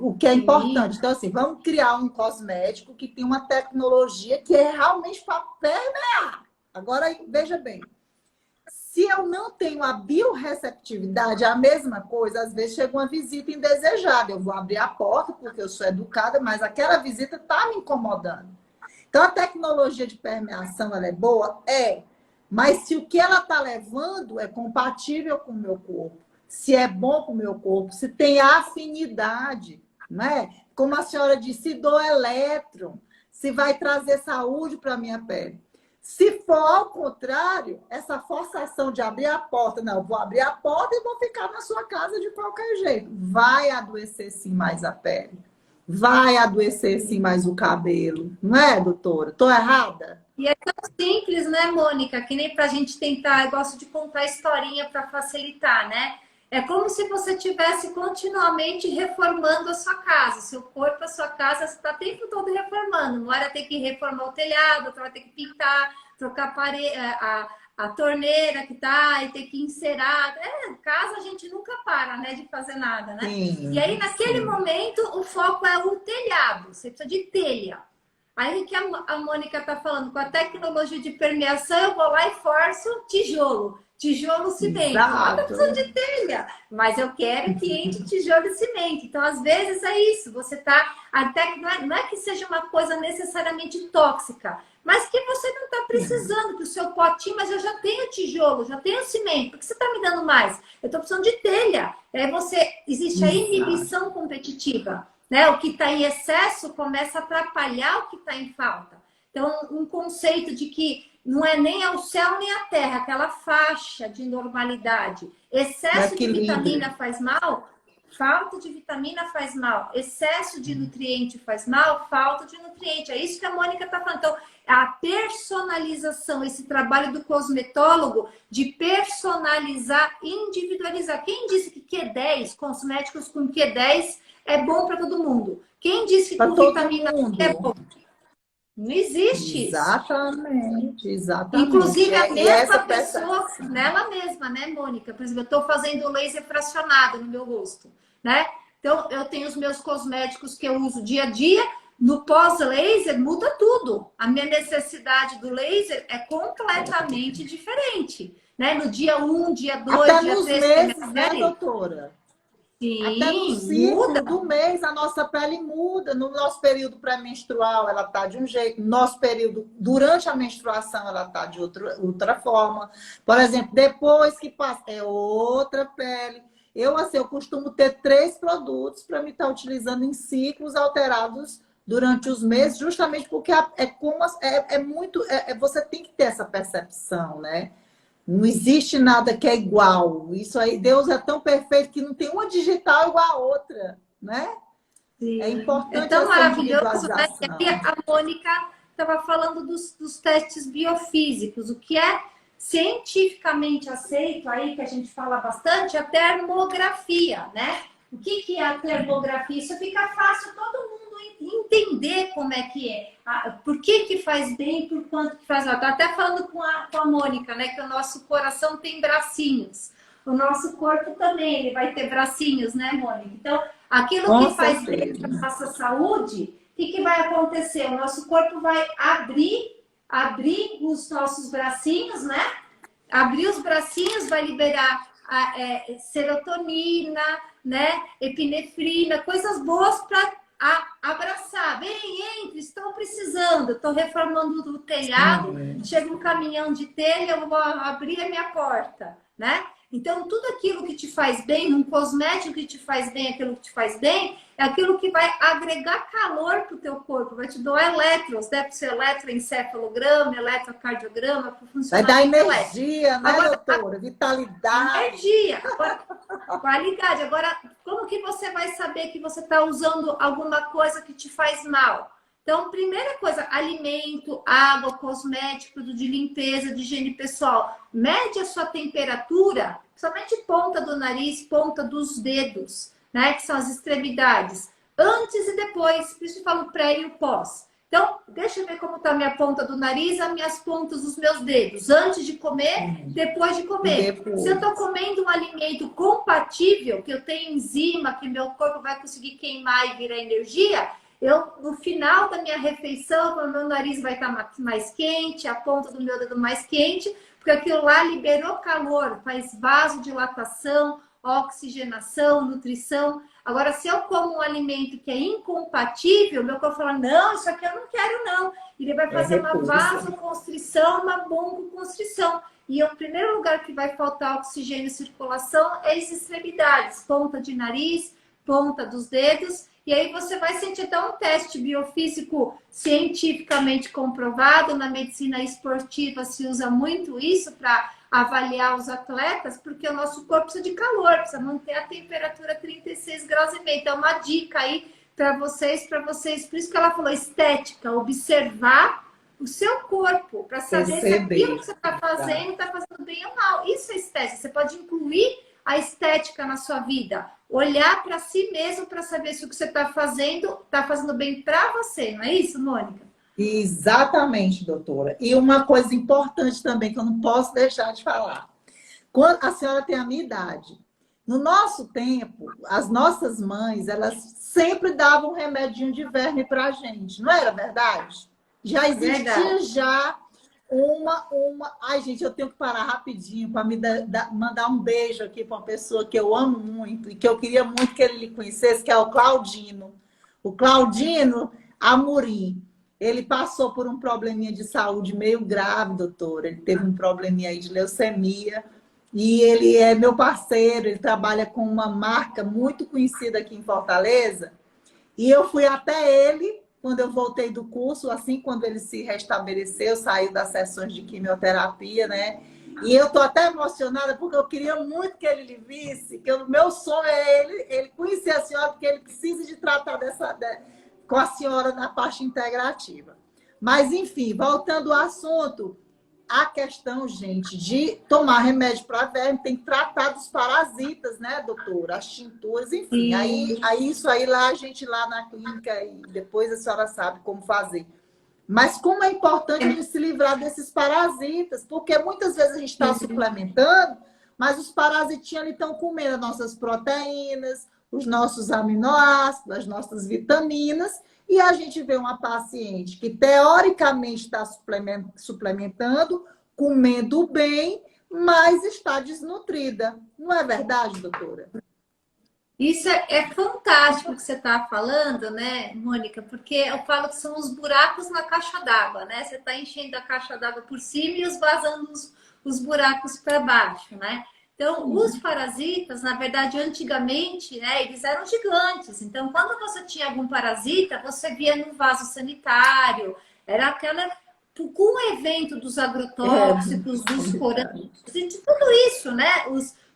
o que é importante? Então, assim, vamos criar um cosmético que tem uma tecnologia que é realmente para permear. Agora, veja bem. Se eu não tenho a biorreceptividade, é a mesma coisa, às vezes chega uma visita indesejada. Eu vou abrir a porta porque eu sou educada, mas aquela visita está me incomodando. Então, a tecnologia de permeação, ela é boa? É. Mas se o que ela está levando é compatível com o meu corpo, se é bom para o meu corpo, se tem afinidade, né? Como a senhora disse, se dou elétron, se vai trazer saúde para a minha pele. Se for ao contrário, essa forçação de abrir a porta, não, eu vou abrir a porta e vou ficar na sua casa de qualquer jeito. Vai adoecer sim mais a pele. Vai adoecer sim mais o cabelo. Não é, doutora? Estou errada? E é tão simples, né, Mônica? Que nem para a gente tentar, eu gosto de contar historinha para facilitar, né? É como se você estivesse continuamente reformando a sua casa. Seu corpo, a sua casa, você está o tempo todo reformando. Uma hora tem que reformar o telhado, outra hora tem que pintar, trocar a torneira que tá, e tem que encerar. Casa a gente nunca para, né, de fazer nada, né? Sim, e aí, naquele momento, o foco é o telhado. Você precisa de telha. Aí o que a Mônica está falando, com a tecnologia de permeação, eu vou lá e forço tijolo. Tijolo, cimento. Não precisa de telha, mas eu quero que entre tijolo e cimento. Então, às vezes, é isso. Você tá. Até não é que seja uma coisa necessariamente tóxica, mas que você não está precisando para o seu potinho, mas eu já tenho tijolo, já tenho cimento. Por que você está me dando mais? Eu estou precisando de telha. Existe a inibição competitiva. Né? O que está em excesso começa a atrapalhar o que está em falta. Então, um conceito de que não é nem ao céu nem à terra, aquela faixa de normalidade. Excesso de vitamina faz mal, Falta de vitamina faz mal, excesso de nutriente faz mal, falta de nutriente. É isso que a Mônica está falando. Então, a personalização, esse trabalho do cosmetólogo de personalizar, individualizar. Quem disse que Q10, cosméticos com Q10 é bom para todo mundo? Quem disse que Pra com todo vitamina mundo. C é bom? Não existe isso. Exatamente, exatamente. Inclusive, a E mesma essa pessoa, percepção. nela mesma, né, Mônica? Por exemplo, eu estou fazendo laser fracionado no meu rosto, né? Então, eu tenho os meus cosméticos que eu uso dia a dia. No pós-laser, muda tudo. A minha necessidade do laser é completamente diferente, né? No dia 1, dia 2, Até dia nos 3, que é a minha meses, né, pele, doutora? Até no sim, ciclo muda. do mês, a nossa pele muda. No nosso período pré-menstrual, ela está de um jeito. No nosso período, durante a menstruação, ela está de outra forma. Por exemplo, depois que passa, é outra pele. Eu, assim, eu costumo ter 3 produtos para me estar utilizando em ciclos alterados durante os meses, justamente porque é muito. Você tem que ter essa percepção, né? Não existe nada que é igual. Isso aí, Deus é tão perfeito que não tem uma digital igual a outra, né? É Sim. É importante tão essa maravilhoso, né? E aí individualização. a Mônica estava falando dos testes biofísicos, o que é cientificamente aceito aí, que a gente fala bastante, a termografia, né? O que é a termografia? Isso fica fácil todo mundo entender como é que é. Por que faz bem, por quanto que faz mal. Estou até falando com a Mônica, né? Que o nosso coração tem bracinhos. O nosso corpo também, ele vai ter bracinhos, né, Mônica? Então, aquilo Com que faz bem para certeza. a nossa saúde, o que vai acontecer? O nosso corpo vai abrir os nossos bracinhos, né? Abrir os bracinhos vai liberar serotonina, né? Epinefrina, coisas boas para abraçar. Vem, entre, estou precisando. Estou reformando o telhado, chega um caminhão de telha, eu vou abrir a minha porta, né? Então, tudo aquilo que te faz bem, um cosmético que te faz bem, aquilo que te faz bem, é aquilo que vai agregar calor para o teu corpo, vai te doar elétrons, né? Para o seu eletroencefalograma, eletrocardiograma, para o Vai dar funcionamento elétrico. energia, né, Agora, doutora? Vitalidade. energia, agora, qualidade. Agora, como que você vai saber que você está usando alguma coisa que te faz mal? Então, primeira coisa, alimento, água, cosmético, produto de limpeza, de higiene pessoal. Mede a sua temperatura, somente ponta do nariz, ponta dos dedos, né? Que são as extremidades. Antes e depois, por isso eu falo pré e o pós. Então, deixa eu ver como está a minha ponta do nariz, as minhas pontas dos meus dedos. Antes de comer, depois de comer. Depois. Se eu estou comendo um alimento compatível, que eu tenho enzima, que meu corpo vai conseguir queimar e virar energia, eu, no final da minha refeição, o meu nariz vai estar mais quente, a ponta do meu dedo mais quente, porque aquilo lá liberou calor, faz vasodilatação, oxigenação, nutrição. Agora, se eu como um alimento que é incompatível, meu corpo fala, não, isso aqui eu não quero, não. Ele vai fazer uma vasoconstrição, uma broncoconstrição. E o primeiro lugar que vai faltar oxigênio e circulação é as extremidades, ponta de nariz, ponta dos dedos. E aí você vai sentir até um teste biofísico cientificamente comprovado. Na medicina esportiva se usa muito isso para avaliar os atletas, porque o nosso corpo precisa de calor, precisa manter a temperatura 36 graus e meio. Então, uma dica aí para vocês. Por isso que ela falou estética, observar o seu corpo, para saber se aquilo que você está fazendo bem ou mal. Isso é estética. Você pode incluir a estética na sua vida. Olhar para si mesmo para saber se o que você está fazendo bem para você. Não é isso, Mônica? Exatamente, doutora. E uma coisa importante também que eu não posso deixar de falar. Quando a senhora tem a minha idade, no nosso tempo, as nossas mães, elas sempre davam um remedinho de verme para a gente. Não era verdade? Já existia já uma... Ai, gente, eu tenho que parar rapidinho para me mandar um beijo aqui para uma pessoa que eu amo muito e que eu queria muito que ele conhecesse, que é o Claudino. O Claudino Amorim. Ele passou por um probleminha de saúde meio grave, doutora. Ele teve um probleminha aí de leucemia. E ele é meu parceiro, ele trabalha com uma marca muito conhecida aqui em Fortaleza. E eu fui até ele quando eu voltei do curso, assim, quando ele se restabeleceu, saiu das sessões de quimioterapia, né? E eu tô até emocionada porque eu queria muito que ele lhe visse, que o meu sonho é ele conhecer a senhora, porque ele precisa de tratar com a senhora na parte integrativa. Mas, enfim, voltando ao assunto, a questão, gente, de tomar remédio para verme, tem que tratar dos parasitas, né, doutora? As tinturas, enfim. Aí isso aí lá, a gente lá na clínica, e depois a senhora sabe como fazer. Mas como é importante a gente se livrar desses parasitas, porque muitas vezes a gente está suplementando, mas os parasitinhos ali estão comendo as nossas proteínas, os nossos aminoácidos, as nossas vitaminas, e a gente vê uma paciente que teoricamente está suplementando, comendo bem, mas está desnutrida. Não é verdade, doutora? Isso é fantástico que você está falando, né, Mônica? Porque eu falo que são os buracos na caixa d'água, né? Você está enchendo a caixa d'água por cima e esvazando os buracos para baixo, né? Então, os parasitas, na verdade, antigamente, né, eles eram gigantes. Então, quando você tinha algum parasita, você via no vaso sanitário, era aquela. Com o evento dos agrotóxicos, dos corantes, de tudo isso, né?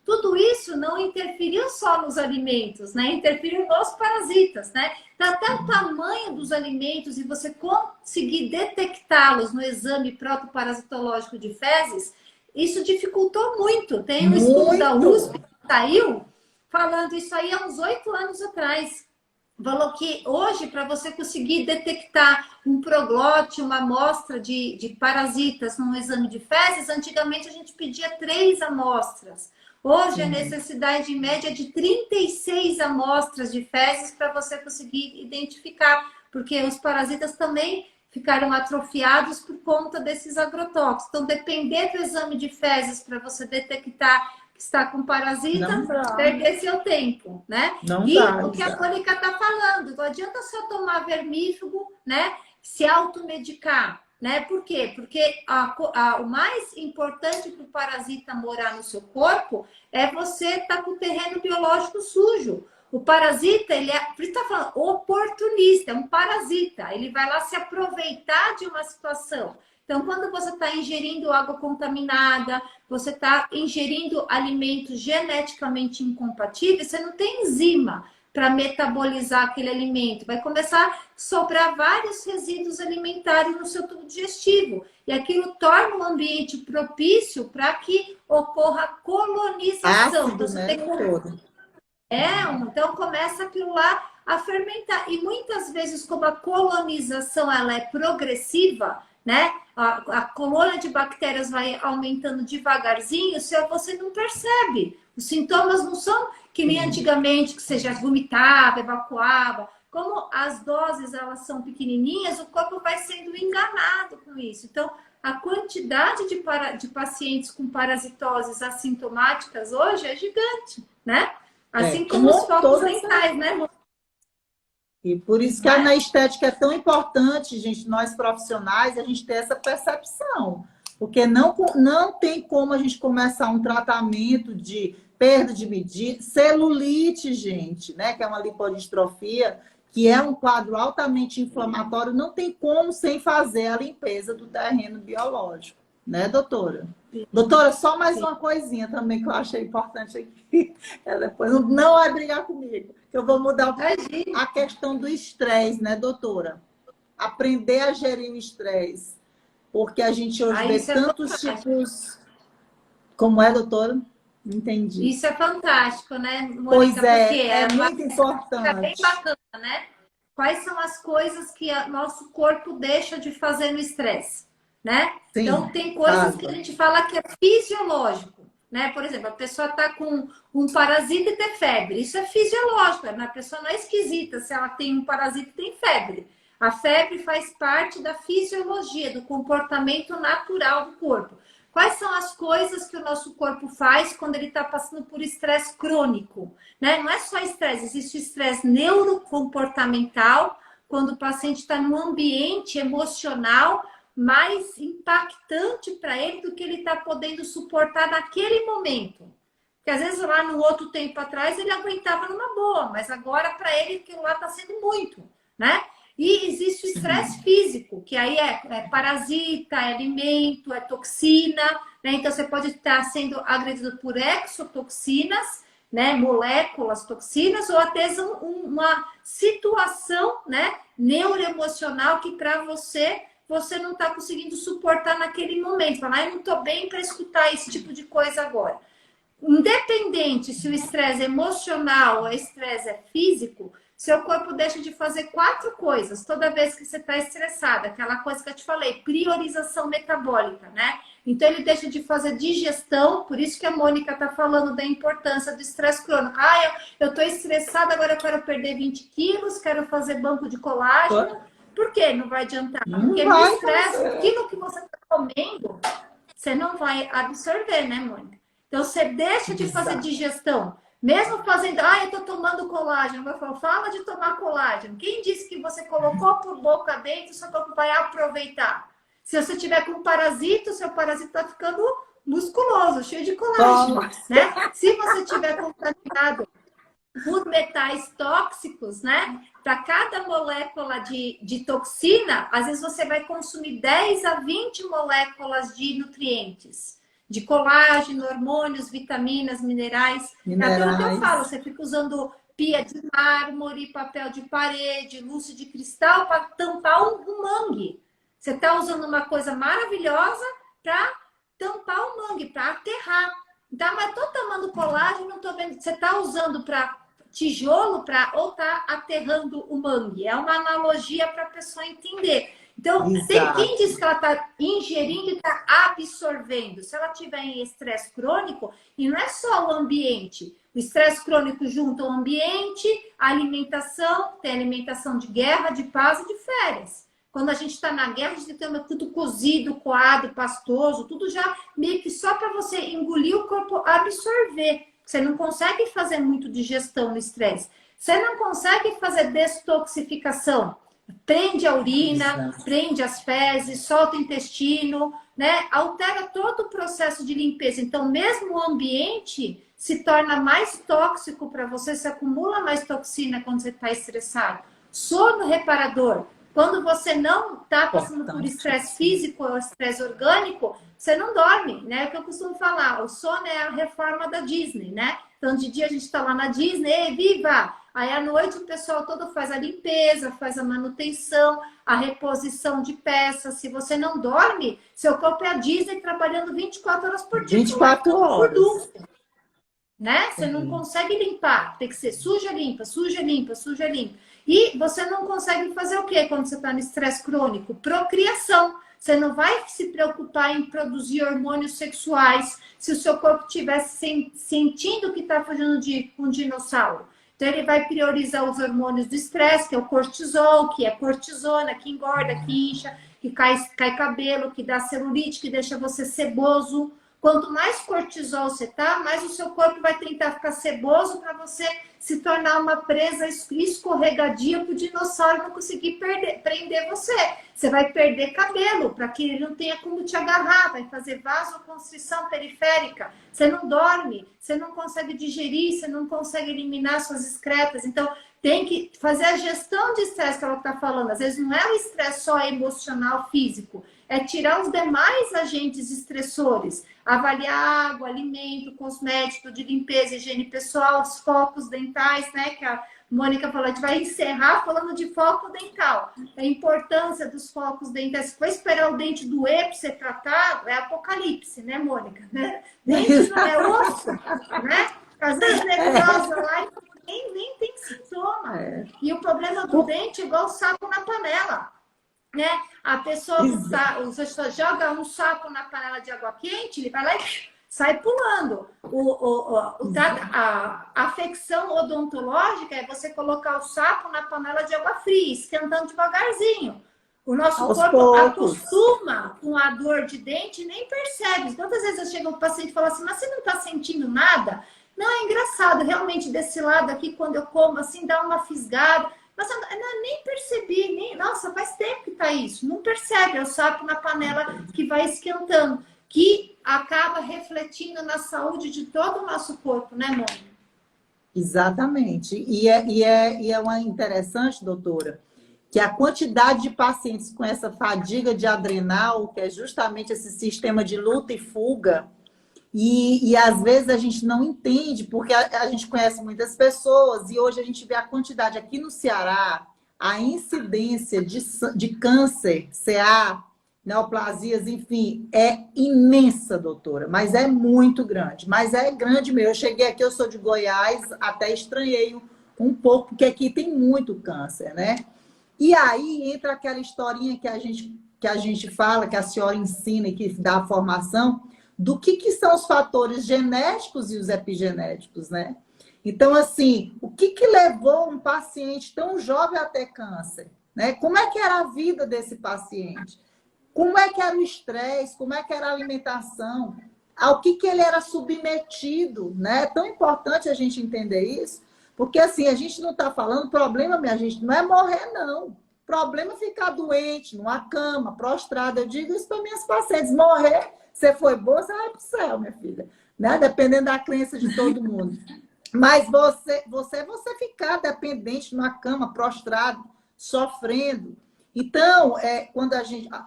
Tudo isso não interferiu só nos alimentos, né? Interferiu nos parasitas, né? Então, até o tamanho dos alimentos e você conseguir detectá-los no exame protoparasitológico de fezes, isso dificultou muito. Tem um estudo da USP que saiu falando isso aí há uns 8 anos atrás. Falou que hoje, para você conseguir detectar um proglote, uma amostra de parasitas num exame de fezes, antigamente a gente pedia 3 amostras. Hoje a necessidade média é de 36 amostras de fezes para você conseguir identificar, porque os parasitas também ficaram atrofiados por conta desses agrotóxicos. Então, depender do exame de fezes para você detectar que está com parasita, perder seu tempo, né? O que a Mônica está falando, não adianta só tomar vermífugo, né? Se automedicar. Né? Por quê? Porque o mais importante para o parasita morar no seu corpo é você estar com o terreno biológico sujo. O parasita, ele é, por isso está falando, oportunista, é um parasita. Ele vai lá se aproveitar de uma situação. Então, quando você está ingerindo água contaminada, você está ingerindo alimentos geneticamente incompatíveis, você não tem enzima para metabolizar aquele alimento. Vai começar a sobrar vários resíduos alimentares no seu tubo digestivo. E aquilo torna um ambiente propício para que ocorra colonização. Ácido, então, você né, tem doutora? então começa aquilo lá a fermentar. E muitas vezes, como a colonização ela é progressiva, né? A colônia de bactérias vai aumentando devagarzinho, você não percebe. Os sintomas não são que nem antigamente, que você já vomitava, evacuava. Como as doses elas são pequenininhas, o corpo vai sendo enganado com isso. Então, a quantidade de pacientes com parasitoses assintomáticas hoje é gigante, né? Assim como os focos dentais, né? E por isso que a anestética é tão importante, gente, nós profissionais, a gente ter essa percepção. Porque não tem como a gente começar um tratamento de perda de medida, celulite, gente, né? Que é uma lipodistrofia, que é um quadro altamente inflamatório, não tem como sem fazer a limpeza do terreno biológico, né, doutora? Doutora, só mais uma coisinha também que eu achei importante aqui. Ela depois não vai brigar comigo. Eu vou mudar a questão do estresse, né, doutora? Aprender a gerir o estresse. Porque a gente hoje vê tantos tipos. Como é, doutora? Não entendi. Isso é fantástico, né, Mônica? Pois é, porque é muito importante. É bem bacana, né? Quais são as coisas que o nosso corpo deixa de fazer no estresse, né? Sim, então, tem coisas que a gente fala que é fisiológico, né? Por exemplo, a pessoa está com um parasita e tem febre. Isso é fisiológico, a pessoa não é esquisita se ela tem um parasita e tem febre. A febre faz parte da fisiologia, do comportamento natural do corpo. Quais são as coisas que o nosso corpo faz quando ele está passando por estresse crônico? Né? Não é só estresse, existe estresse neurocomportamental, quando o paciente está num ambiente emocional mais impactante para ele do que ele está podendo suportar naquele momento. Porque às vezes lá no outro tempo atrás ele aguentava numa boa, mas agora para ele aquilo lá está sendo muito, né? E existe o estresse físico, que aí é parasita, é alimento, é toxina, né? Então, você pode estar sendo agredido por exotoxinas, né? Moléculas, toxinas, ou até uma situação, né? Neuroemocional que para você não está conseguindo suportar naquele momento. Falar, eu não estou bem para escutar esse tipo de coisa agora. Independente se o estresse é emocional ou o estresse é físico, seu corpo deixa de fazer 4 coisas toda vez que você está estressada. Aquela coisa que eu te falei, priorização metabólica, né? Então, ele deixa de fazer digestão, por isso que a Mônica está falando da importância do estresse crônico. Ah, eu estou estressada, agora eu quero perder 20 quilos, quero fazer banco de colágeno. Por quê? Não vai adiantar. Porque no estresse, aquilo que você está comendo, você não vai absorver, né, Mônica? Então, você deixa de fazer digestão. Mesmo fazendo, eu tô tomando colágeno. Vai falar, fala de tomar colágeno. Quem disse que você colocou por boca dentro, seu corpo vai aproveitar? Se você tiver com parasita, seu parasita tá ficando musculoso, cheio de colágeno, né? Se você tiver contaminado por metais tóxicos, né? Para cada molécula de toxina, às vezes você vai consumir 10 a 20 moléculas de nutrientes. De colágeno, hormônios, vitaminas, minerais. É aquilo que eu falo, você fica usando pia de mármore, papel de parede, luz de cristal para tampar um mangue. Você está usando uma coisa maravilhosa para tampar o mangue, para aterrar. Então, mas estou tomando colágeno, não estou vendo. Você está usando para tijolo ou está aterrando o mangue. É uma analogia para a pessoa entender. Então, quem diz que ela está ingerindo e está absorvendo? Se ela tiver em estresse crônico, e não é só o ambiente. O estresse crônico junta o ambiente, a alimentação, tem alimentação de guerra, de paz e de férias. Quando a gente está na guerra, a gente tem tudo cozido, coado, pastoso, tudo já meio que só para você engolir o corpo absorver. Você não consegue fazer muito digestão no estresse. Você não consegue fazer detoxificação. Prende a urina, prende as fezes, solta o intestino, né? Altera todo o processo de limpeza. Então, mesmo o ambiente se torna mais tóxico para você, se acumula mais toxina quando você está estressado. Sono reparador. Quando você não está passando por estresse físico ou estresse orgânico, você não dorme, né? É o que eu costumo falar. O sono é a reforma da Disney, né? Então, de dia a gente está lá na Disney, viva! Aí, à noite, o pessoal todo faz a limpeza, faz a manutenção, a reposição de peças. Se você não dorme, seu corpo é a Disney trabalhando 24 horas por dia. 24 horas. Né? Você não consegue limpar. Tem que ser suja, limpa, suja, limpa, suja, limpa. E você não consegue fazer o quê quando você está no estresse crônico? Procriação. Você não vai se preocupar em produzir hormônios sexuais se o seu corpo estivesse sentindo que está fugindo de um dinossauro. Então, ele vai priorizar os hormônios do estresse, que é o cortisol, que é cortisona, que engorda, que incha, que cai cabelo, que dá celulite, que deixa você seboso. Quanto mais cortisol você tá, mais o seu corpo vai tentar ficar seboso para você se tornar uma presa escorregadia para o dinossauro não conseguir prender você. Você vai perder cabelo para que ele não tenha como te agarrar, vai fazer vasoconstrição periférica. Você não dorme, você não consegue digerir, você não consegue eliminar suas excretas. Então, tem que fazer a gestão de estresse que ela está falando. Às vezes não é o estresse só emocional, físico. É tirar os demais agentes estressores. Avaliar água, alimento, cosmético, de limpeza, higiene pessoal, os focos dentais, né? Que a Mônica falou, a gente vai encerrar falando de foco dental. A importância dos focos dentais. Se for esperar o dente doer para ser tratado, é apocalipse, né, Mônica? Né? Dente não é osso, né? Às vezes necrosa lá e nem tem sintoma. E o problema do dente é igual o sapo na panela. Né? A pessoa joga um sapo na panela de água quente, ele vai lá e sai pulando. A afecção odontológica é você colocar o sapo na panela de água fria, esquentando devagarzinho. O nosso corpo acostuma com a dor de dente e nem percebe. Quantas vezes eu chego um paciente e falo assim, mas você não está sentindo nada? Não, é engraçado, realmente, desse lado aqui, quando eu como assim, dá uma fisgada. Mas eu nem percebi, nossa, faz tempo que tá isso. Não percebe, é o sapo na panela que vai esquentando, que acaba refletindo na saúde de todo o nosso corpo, né, Mônica? Exatamente. E é uma interessante, doutora, que a quantidade de pacientes com essa fadiga de adrenal, que é justamente esse sistema de luta e fuga, e às vezes a gente não entende, porque a gente conhece muitas pessoas, e hoje a gente vê a quantidade aqui no Ceará, a incidência de câncer, CA, neoplasias, enfim, é imensa, doutora, mas é muito grande. Mas é grande mesmo. Eu cheguei aqui, eu sou de Goiás, até estranhei um pouco, porque aqui tem muito câncer, né? E aí entra aquela historinha que a gente fala, que a senhora ensina e que dá a formação, do que são os fatores genéticos e os epigenéticos, né? Então, assim, o que levou um paciente tão jovem a ter câncer? Né? Como é que era a vida desse paciente? Como é que era o estresse? Como é que era a alimentação? Ao que ele era submetido, né? É tão importante a gente entender isso, porque assim, a gente não está falando, problema, minha gente, não é morrer, não. Problema é ficar doente, numa cama, prostrada. Eu digo isso para minhas pacientes, morrer, você foi boa, você vai para o céu, minha filha. Né? Dependendo da crença de todo mundo. Mas você ficar dependente numa cama, prostrado, sofrendo. Então, quando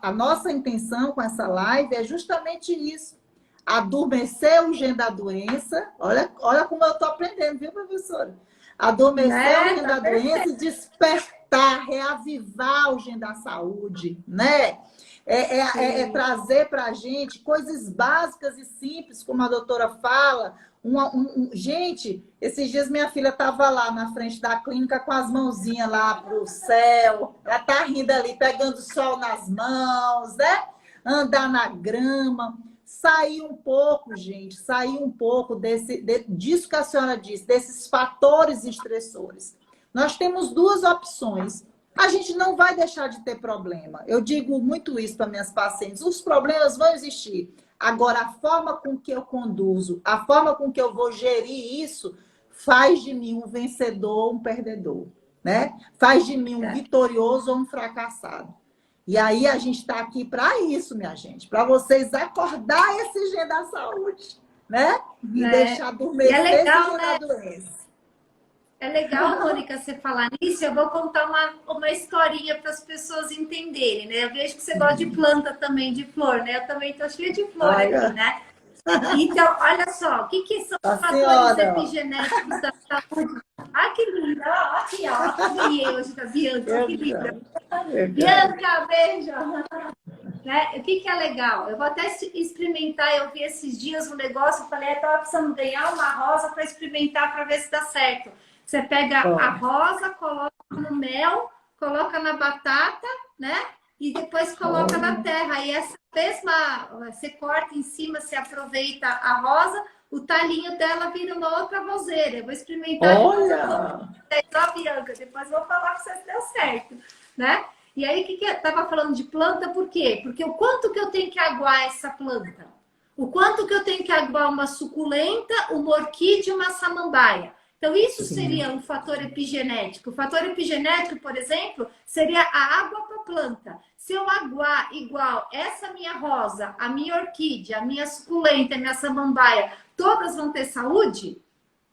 a nossa intenção com essa live é justamente isso. Adormecer o gene da doença. Olha como eu estou aprendendo, viu, professora? Adormecer o gene da doença e despertar, reavivar o gene da saúde, né? Trazer para a gente coisas básicas e simples, como a doutora fala. Gente, esses dias minha filha estava lá na frente da clínica com as mãozinhas lá para o céu. Ela está rindo ali, pegando sol nas mãos, né? Andar na grama. Sair um pouco, gente, sair um pouco disso que a senhora disse, desses fatores estressores. Nós temos duas opções. A gente não vai deixar de ter problema. Eu digo muito isso para minhas pacientes. Os problemas vão existir. Agora, a forma com que eu conduzo, a forma com que eu vou gerir isso, faz de mim um vencedor ou um perdedor, né? Faz de mim um vitorioso ou um fracassado. E aí a gente está aqui para isso, minha gente, para vocês acordar esse gene da saúde, né? E deixar adormecer esse gene da doença. É legal, Mônica, você falar nisso. Eu vou contar uma historinha para as pessoas entenderem, né? Eu vejo que você gosta de planta também, de flor, né? Eu também estou cheia de flor aqui, né? Então, olha só, o que são os fatores epigenéticos da saúde? Ah, que linda! Aqui, ó, ganhei hoje da Bianca, que linda! Bianca, beijo! Né? O que é legal? Eu vou até experimentar. Eu vi esses dias um negócio, eu falei, estava precisando ganhar uma rosa para experimentar para ver se dá certo. Você pega a rosa, coloca no mel, coloca na batata, né? E depois coloca na terra. E essa mesma, você corta em cima, você aproveita a rosa, o talinho dela vira uma outra roseira. Eu vou experimentar. Olha! Bianca, depois eu vou falar para você se deu certo, né? E aí, o que eu estava falando de planta, por quê? Porque o quanto que eu tenho que aguar essa planta? O quanto que eu tenho que aguar uma suculenta, uma orquídea e uma samambaia? Então, isso seria um fator epigenético. O fator epigenético, por exemplo, seria a água para a planta. Se eu aguar igual essa minha rosa, a minha orquídea, a minha suculenta, a minha samambaia, todas vão ter saúde?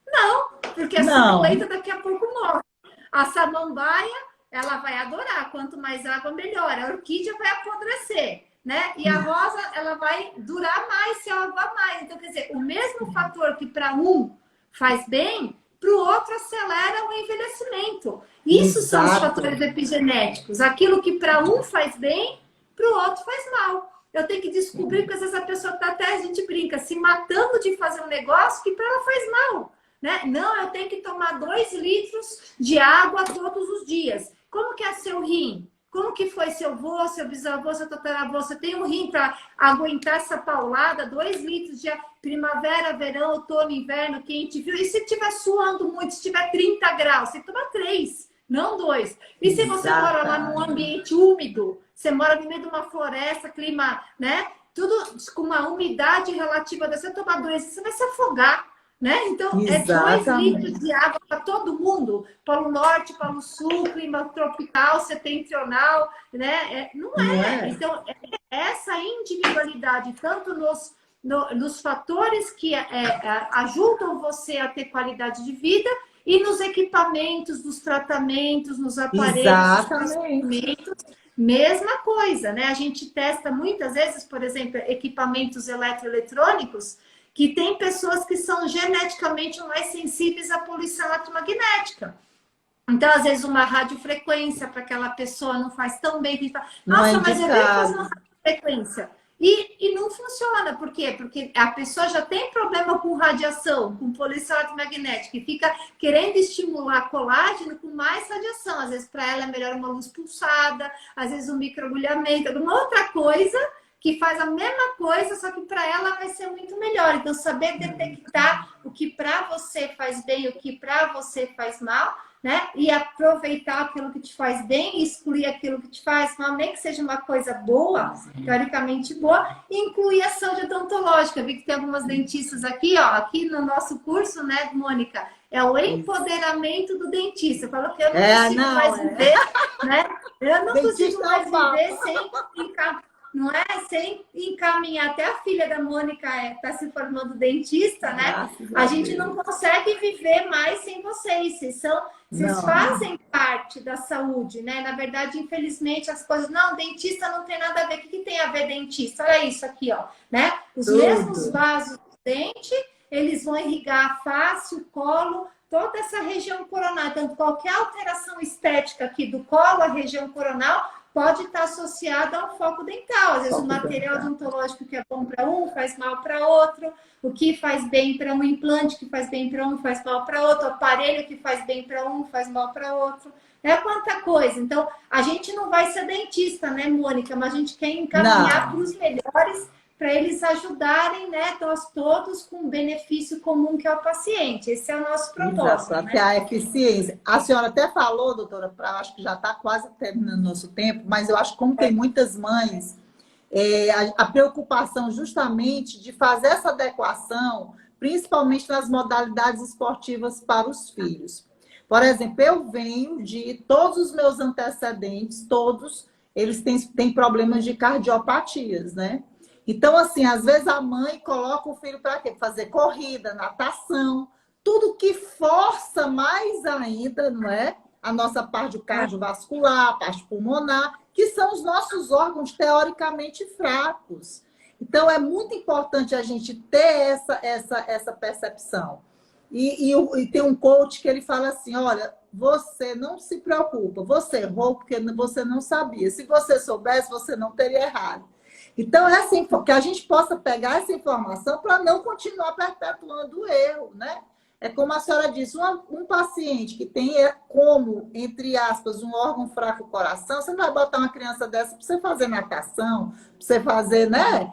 Não, porque a suculenta daqui a pouco morre. A samambaia, ela vai adorar. Quanto mais água, melhor. A orquídea vai apodrecer, né? E a rosa, ela vai durar mais se eu aguar mais. Então, quer dizer, o mesmo fator que para um faz bem, para o outro acelera o envelhecimento. Isso são os fatores epigenéticos. Aquilo que para um faz bem, para o outro faz mal. Eu tenho que descobrir, porque às vezes a pessoa está até, a gente brinca, se matando de fazer um negócio que para ela faz mal. Né? Não, eu tenho que tomar 2 litros de água todos os dias. Como que é seu rim? Como que foi seu avô, seu bisavô, seu tataravô? Você tem um rim para aguentar essa paulada? 2 litros de primavera, verão, outono, inverno, quente, frio. E se estiver suando muito, se estiver 30 graus, você toma 3, não 2. E se você mora lá num ambiente úmido, você mora no meio de uma floresta, clima, né? Tudo com uma umidade relativa, você tomar 2, você vai se afogar. Né? Então, é 2 litros de água para todo mundo, para o norte, para o sul, clima tropical, setentrional, né? Não é. Então, essa individualidade, tanto nos fatores que ajudam você a ter qualidade de vida E nos equipamentos, nos tratamentos, nos aparelhos, nos Exatamente. procedimentos, mesma coisa, né? A gente testa muitas vezes, por exemplo, equipamentos eletroeletrônicos, que tem pessoas que são geneticamente mais sensíveis à poluição eletromagnética. Então, às vezes, uma radiofrequência para aquela pessoa não faz tão bem. Que fala, Não é nossa, mas eu quero fazer indicado. uma radiofrequência. E não funciona. Por quê? Porque a pessoa já tem problema com radiação, com poluição eletromagnética, e fica querendo estimular colágeno com mais radiação. Às vezes, para ela é melhor uma luz pulsada, às vezes um microagulhamento, alguma outra coisa que faz a mesma coisa, só que para ela vai ser muito melhor. Então, saber detectar o que para você faz bem, o que para você faz mal, né? E aproveitar aquilo que te faz bem e excluir aquilo que te faz mal, nem que seja uma coisa boa, teoricamente boa, e incluir a saúde odontológica. Eu vi que tem algumas dentistas aqui, ó, aqui no nosso curso, né, Mônica? É o empoderamento do dentista. Falou que eu não consigo mais viver, né? Eu não consigo mais viver sem ficar. Não é? Sem encaminhar, até a filha da Mônica está se formando dentista, né? A gente não consegue viver mais sem vocês. Vocês fazem parte da saúde, né? Na verdade, infelizmente, as coisas. Não, dentista não tem nada a ver. O que tem a ver dentista? Olha isso aqui, ó, né? Os mesmos vasos do dente, eles vão irrigar a face, o colo, toda essa região coronal. Então, qualquer alteração estética aqui do colo, a região coronal, pode estar associada ao foco dental. Às vezes o material odontológico que é bom para um faz mal para outro, o que faz bem para um implante que faz bem para um faz mal para outro, o aparelho que faz bem para um faz mal para outro. É quanta coisa. Então, a gente não vai ser dentista, né, Mônica? Mas a gente quer encaminhar para os melhores, para eles ajudarem, né, nós todos com o benefício comum que é o paciente. Esse é o nosso propósito. Exato, né? A eficiência. A senhora até falou, doutora, acho que já está quase terminando o nosso tempo, mas eu acho que como tem muitas mães, a preocupação justamente de fazer essa adequação, principalmente nas modalidades esportivas para os filhos. Por exemplo, eu venho de todos os meus antecedentes, todos, eles têm problemas de cardiopatias, né? Então, assim, às vezes a mãe coloca o filho para quê? Fazer corrida, natação, tudo que força mais ainda, não é? A nossa parte cardiovascular, a parte pulmonar, que são os nossos órgãos teoricamente fracos. Então, é muito importante a gente ter essa percepção. E tem um coach que ele fala assim, olha, você não se preocupa, você errou porque você não sabia. Se você soubesse, você não teria errado. Então, é assim, que a gente possa pegar essa informação para não continuar perpetuando o erro, né? É como a senhora disse, um paciente que tem como, entre aspas, um órgão fraco, o coração, você não vai botar uma criança dessa para você fazer natação, para você fazer, né?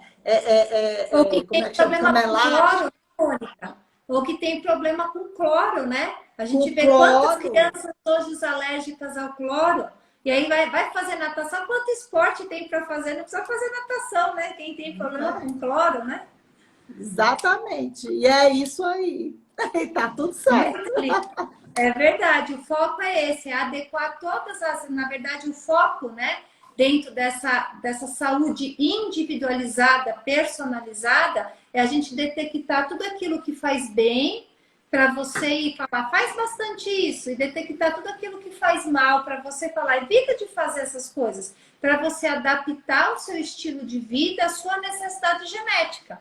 Ou que tem problema com cloro, Mônica. Ou que tem problema com cloro, né? A gente vê quantas crianças hoje alérgicas ao cloro. E aí vai fazer natação. Quanto esporte tem para fazer? Não precisa fazer natação, né? Quem tem problema com cloro, né? Exatamente. E é isso aí. Tá tudo certo. É verdade. O foco é esse. É adequar todas as... Na verdade, o foco, né? Dentro dessa saúde individualizada, personalizada, é a gente detectar tudo aquilo que faz bem para você ir falar, faz bastante isso, e detectar tudo aquilo que faz mal para você falar, evita de fazer essas coisas, para você adaptar o seu estilo de vida à sua necessidade genética,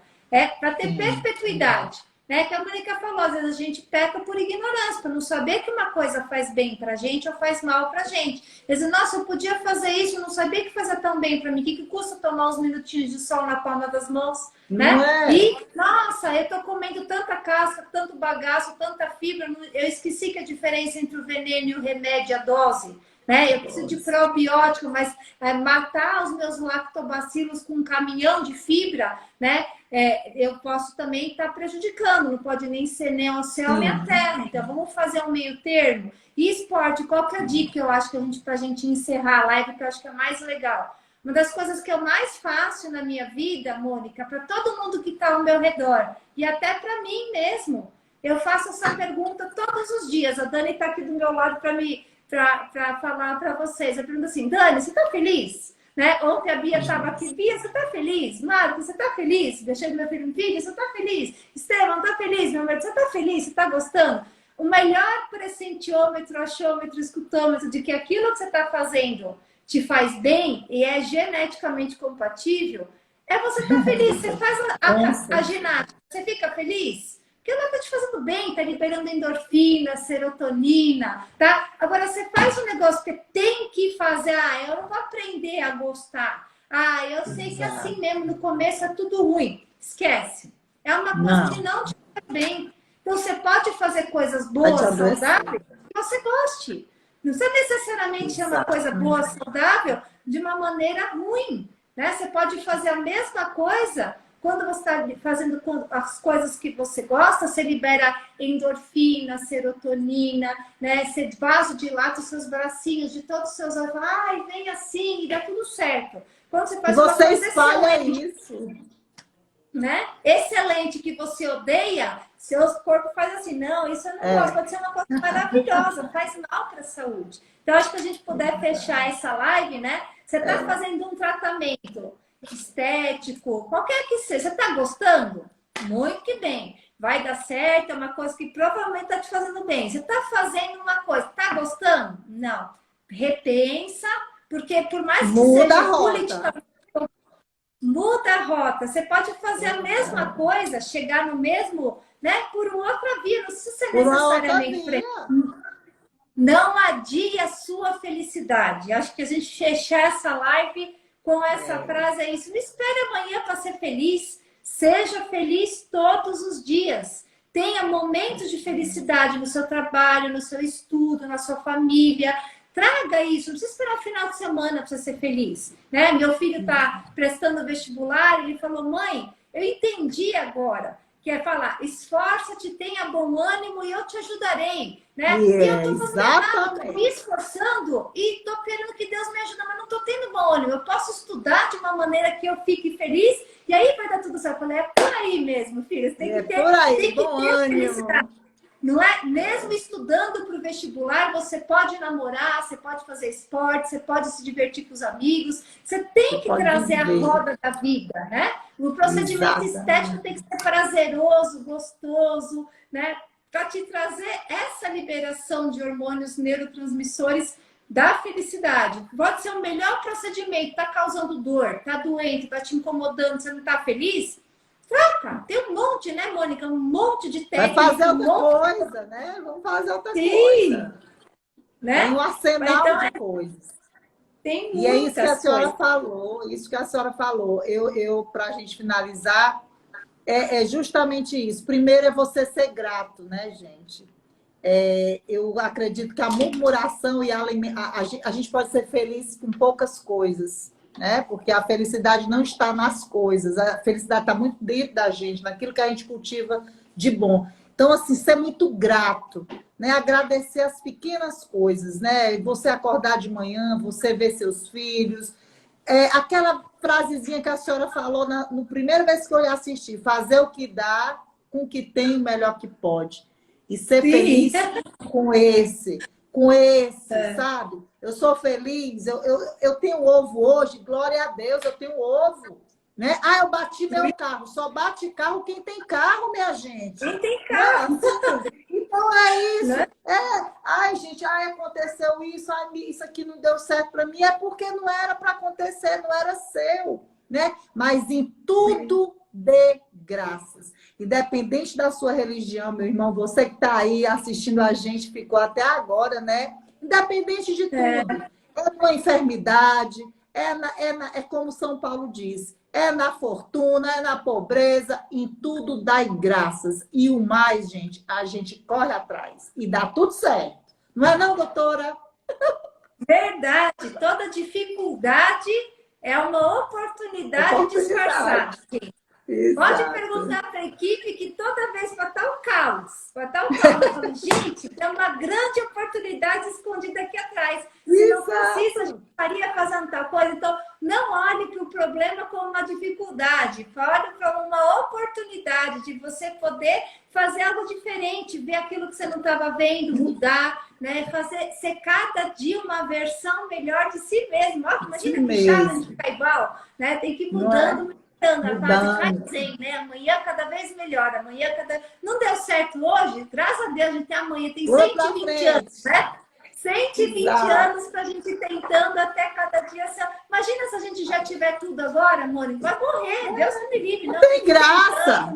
para ter perpetuidade. Né? Que a Mônica falou, às vezes a gente peca por ignorância, por não saber que uma coisa faz bem pra gente ou faz mal pra gente. Às vezes, nossa, eu podia fazer isso, eu não sabia que fazia tão bem pra mim. O que custa tomar uns minutinhos de sol na palma das mãos? Né? E, nossa, eu tô comendo tanta casca, tanto bagaço, tanta fibra, eu esqueci que a diferença entre o veneno e o remédio é a dose. Né? Eu preciso de probiótico, mas matar os meus lactobacilos com um caminhão de fibra, né? Eu posso também estar prejudicando, não pode nem ser nem o céu nem a terra. Então, vamos fazer um meio termo. E esporte, qual que é a dica que eu acho que pra gente encerrar a live, que eu acho que é mais legal? Uma das coisas que eu mais faço na minha vida, Mônica, para todo mundo que está ao meu redor, e até para mim mesmo, eu faço essa pergunta todos os dias. A Dani está aqui do meu lado para falar para vocês. Eu pergunto assim, Dani, você está feliz? Né? Ontem a Bia estava aqui. Bia, você está feliz? Marcos, você está feliz? Deixei meu filho um vídeo, você está feliz? Estevam, está feliz? Meu marido, você está feliz? Você está gostando? o melhor pressentiômetro, achômetro, escutômetro de que aquilo que você está fazendo te faz bem e é geneticamente compatível, é você estar feliz. Você faz a ginástica, você fica feliz? Porque ela está te fazendo bem, está liberando endorfina, serotonina, tá? Agora, você faz um negócio que tem que fazer, eu não vou aprender a gostar. Eu sei que assim mesmo, no começo é tudo ruim. Esquece. É uma coisa que não te faz bem. Então, você pode fazer coisas boas, saudáveis, que você goste. Não precisa necessariamente ser uma coisa boa, saudável, de uma maneira ruim. Né? Você pode fazer a mesma coisa quando você está fazendo as coisas que você gosta, você libera endorfina, serotonina, né? Você vasodilata os seus bracinhos, de todos os seus... vem assim e dá tudo certo. Quando você faz uma você coisa espalha excelente, isso. Né? Excelente, que você odeia, seu corpo faz assim, não, isso eu não gosto, pode ser uma coisa maravilhosa, faz mal para a saúde. Então, acho que a gente puder fechar essa live, né? Você está fazendo um tratamento estético, qualquer que seja, você está gostando? Muito que bem, vai dar certo, é uma coisa que provavelmente está te fazendo bem. Você está fazendo uma coisa, está gostando? Não. Repensa, porque por mais que seja politicamente... Muda a rota. Você pode fazer a mesma coisa, chegar no mesmo, né? Por uma outra via. Não precisa ser necessariamente. Não adie a sua felicidade. Acho que a gente fechar essa live com essa frase é isso. Não espere amanhã para ser feliz. Seja feliz todos os dias. Tenha momentos de felicidade no seu trabalho, no seu estudo, na sua família. Traga isso, não precisa esperar o final de semana para você ser feliz. Né? Meu filho está prestando vestibular, ele falou, mãe, eu entendi agora, que é falar, esforça-te, tenha bom ânimo e eu te ajudarei. Né? E eu estou fazendo nada, estou me esforçando e estou querendo que Deus me ajude, mas não estou tendo bom ânimo. Eu posso estudar de uma maneira que eu fique feliz e aí vai dar tudo certo. Eu falei, é por aí mesmo, filha. Você tem que ter, tem que ter felicidade. Não é? Mesmo estudando para o vestibular, você pode namorar, você pode fazer esporte, você pode se divertir com os amigos. Você tem que trazer a roda da vida, né? O procedimento estético tem que ser prazeroso, gostoso, né? Para te trazer essa liberação de hormônios neurotransmissores da felicidade. Pode ser o melhor procedimento, está causando dor, está doente, está te incomodando, você não está feliz? Troca. Tem um monte, né, Mônica? Um monte de técnica. Vai fazer outra coisa, né? Vamos fazer outra coisa. Né? Tem um arsenal de coisas. Tem muitas e é isso que a senhora coisas. falou, isso que a senhora falou. Para a gente finalizar, é justamente isso. Primeiro é você ser grato, né, gente? Eu acredito que a murmuração e a gente pode ser feliz com poucas coisas. Né? Porque a felicidade não está nas coisas, a felicidade está muito dentro da gente, naquilo que a gente cultiva de bom. Então, assim, ser muito grato, né? Agradecer as pequenas coisas, né? Você acordar de manhã, você ver seus filhos. Aquela frasezinha que a senhora falou no primeiro vez que eu assisti, fazer o que dá com o que tem o melhor que pode. E ser feliz com esse, sabe? Eu sou feliz, eu tenho ovo hoje, glória a Deus, eu tenho ovo. Né? Eu bati meu carro. Só bate carro quem tem carro, minha gente. Quem tem carro. Então é isso. Né? Ai, gente, aconteceu isso, isso aqui não deu certo para mim. É porque não era para acontecer, não era seu. Né? Mas em tudo dê graças. Independente da sua religião, meu irmão, você que está aí assistindo a gente, ficou até agora, né? Independente de tudo. É uma enfermidade, é como São Paulo diz, é na fortuna, é na pobreza, em tudo dá graças. E o mais, gente, a gente corre atrás e dá tudo certo. Não é não, doutora? Verdade. Toda dificuldade é uma oportunidade disfarçada. Exato. Pode perguntar para a equipe que toda vez vai estar um caos. Vai estar um caos. Eu falo, gente, tem uma grande oportunidade escondida aqui atrás. Se não fosse, a gente estaria fazendo tal coisa. Então, não olhe para o problema como uma dificuldade. Olhe para uma oportunidade de você poder fazer algo diferente, ver aquilo que você não estava vendo, mudar, né? Ser cada dia uma versão melhor de si mesmo. Imagina que chato a gente ficar igual, né? Tem que ir mudando. a fase Mudando. Kaizen, né? Amanhã cada vez melhor, amanhã cada... Não deu certo hoje, graças a Deus a gente tem amanhã, tem Foi pra 120 anos, frente. né? 120 Exato. anos para a gente tentando até cada dia. Imagina se a gente já tiver tudo agora, Mônica, vai morrer, Deus que me livre. Não tem graça.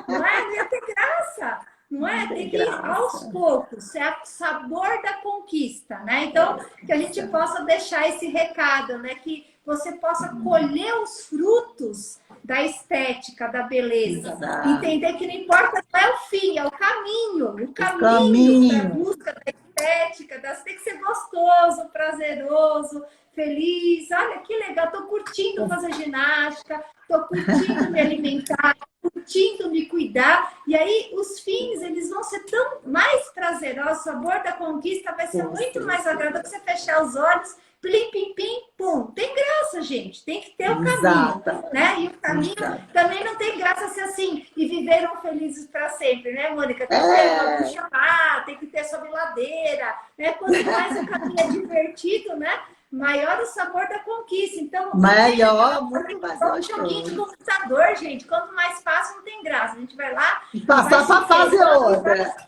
Não é? Não ia ter graça. Não é? Tem que ir aos poucos, é o sabor da conquista, né? Então, que a gente possa deixar esse recado, né? Que você possa colher os frutos da estética, da beleza. Exato. Entender que não importa, não é o fim, é o caminho. O caminho para a busca da estética, tem que ser gostoso, prazeroso, feliz. Olha que legal, estou curtindo fazer ginástica, estou curtindo me alimentar, curtindo me cuidar. E aí os fins, eles vão ser tão mais prazerosos, o sabor da conquista vai ser muito mais agradável que você fechar os olhos, plim, pim, pim, pum. Tem graça, gente, tem que ter o caminho, né? E o caminho também não tem graça ser assim, e viveram felizes para sempre, né, Mônica? Tem que ter uma puxa lá, tem que ter sob ladeira, né? Quanto mais o caminho é divertido, né? Maior o sabor da conquista. Então, melhor, muito mais um joguinho de computador, gente. Quanto mais fácil, não tem graça. A gente vai lá e passar para fazer outra.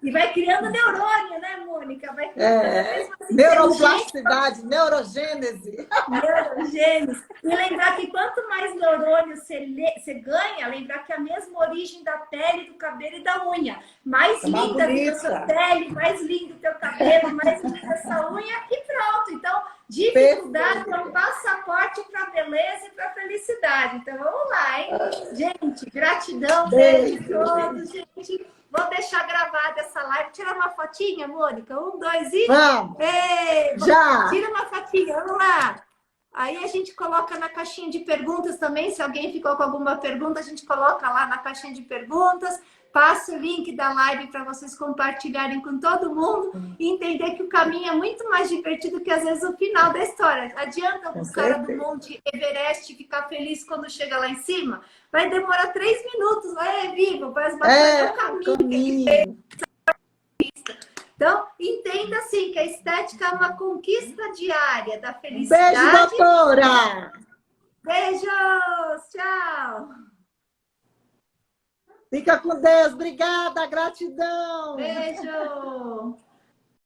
E vai criando neurônio, né, Mônica? Vai criando neuroplasticidade, neurogênese. Neurogênese. E lembrar que quanto mais neurônio você ganha, lembrar que é a mesma origem da pele, do cabelo e da unha. Mais linda fica a sua pele, mais lindo o teu cabelo, mais linda essa unha e pronto. Então, dificuldade é um passaporte para a beleza e para a felicidade. Então, vamos lá, hein? Gente, gratidão, beijo a todos, gente. Vou deixar gravada essa live. Tira uma fotinha, Mônica. 1, 2 e... Vamos! Já! Tira uma fotinha, vamos lá. Aí a gente coloca na caixinha de perguntas também. Se alguém ficou com alguma pergunta, a gente coloca lá na caixinha de perguntas. Passa o link da live para vocês compartilharem com todo mundo e entender que o caminho é muito mais divertido que às vezes o final da história. Adianta o cara do Monte Everest ficar feliz quando chega lá em cima? Vai demorar 3 minutos, vai vivo, vai esbater o caminho. Então, entenda assim que a estética é uma conquista diária da felicidade. Beijo, doutora! Beijos! Tchau! Fica com Deus, obrigada, gratidão! Beijo!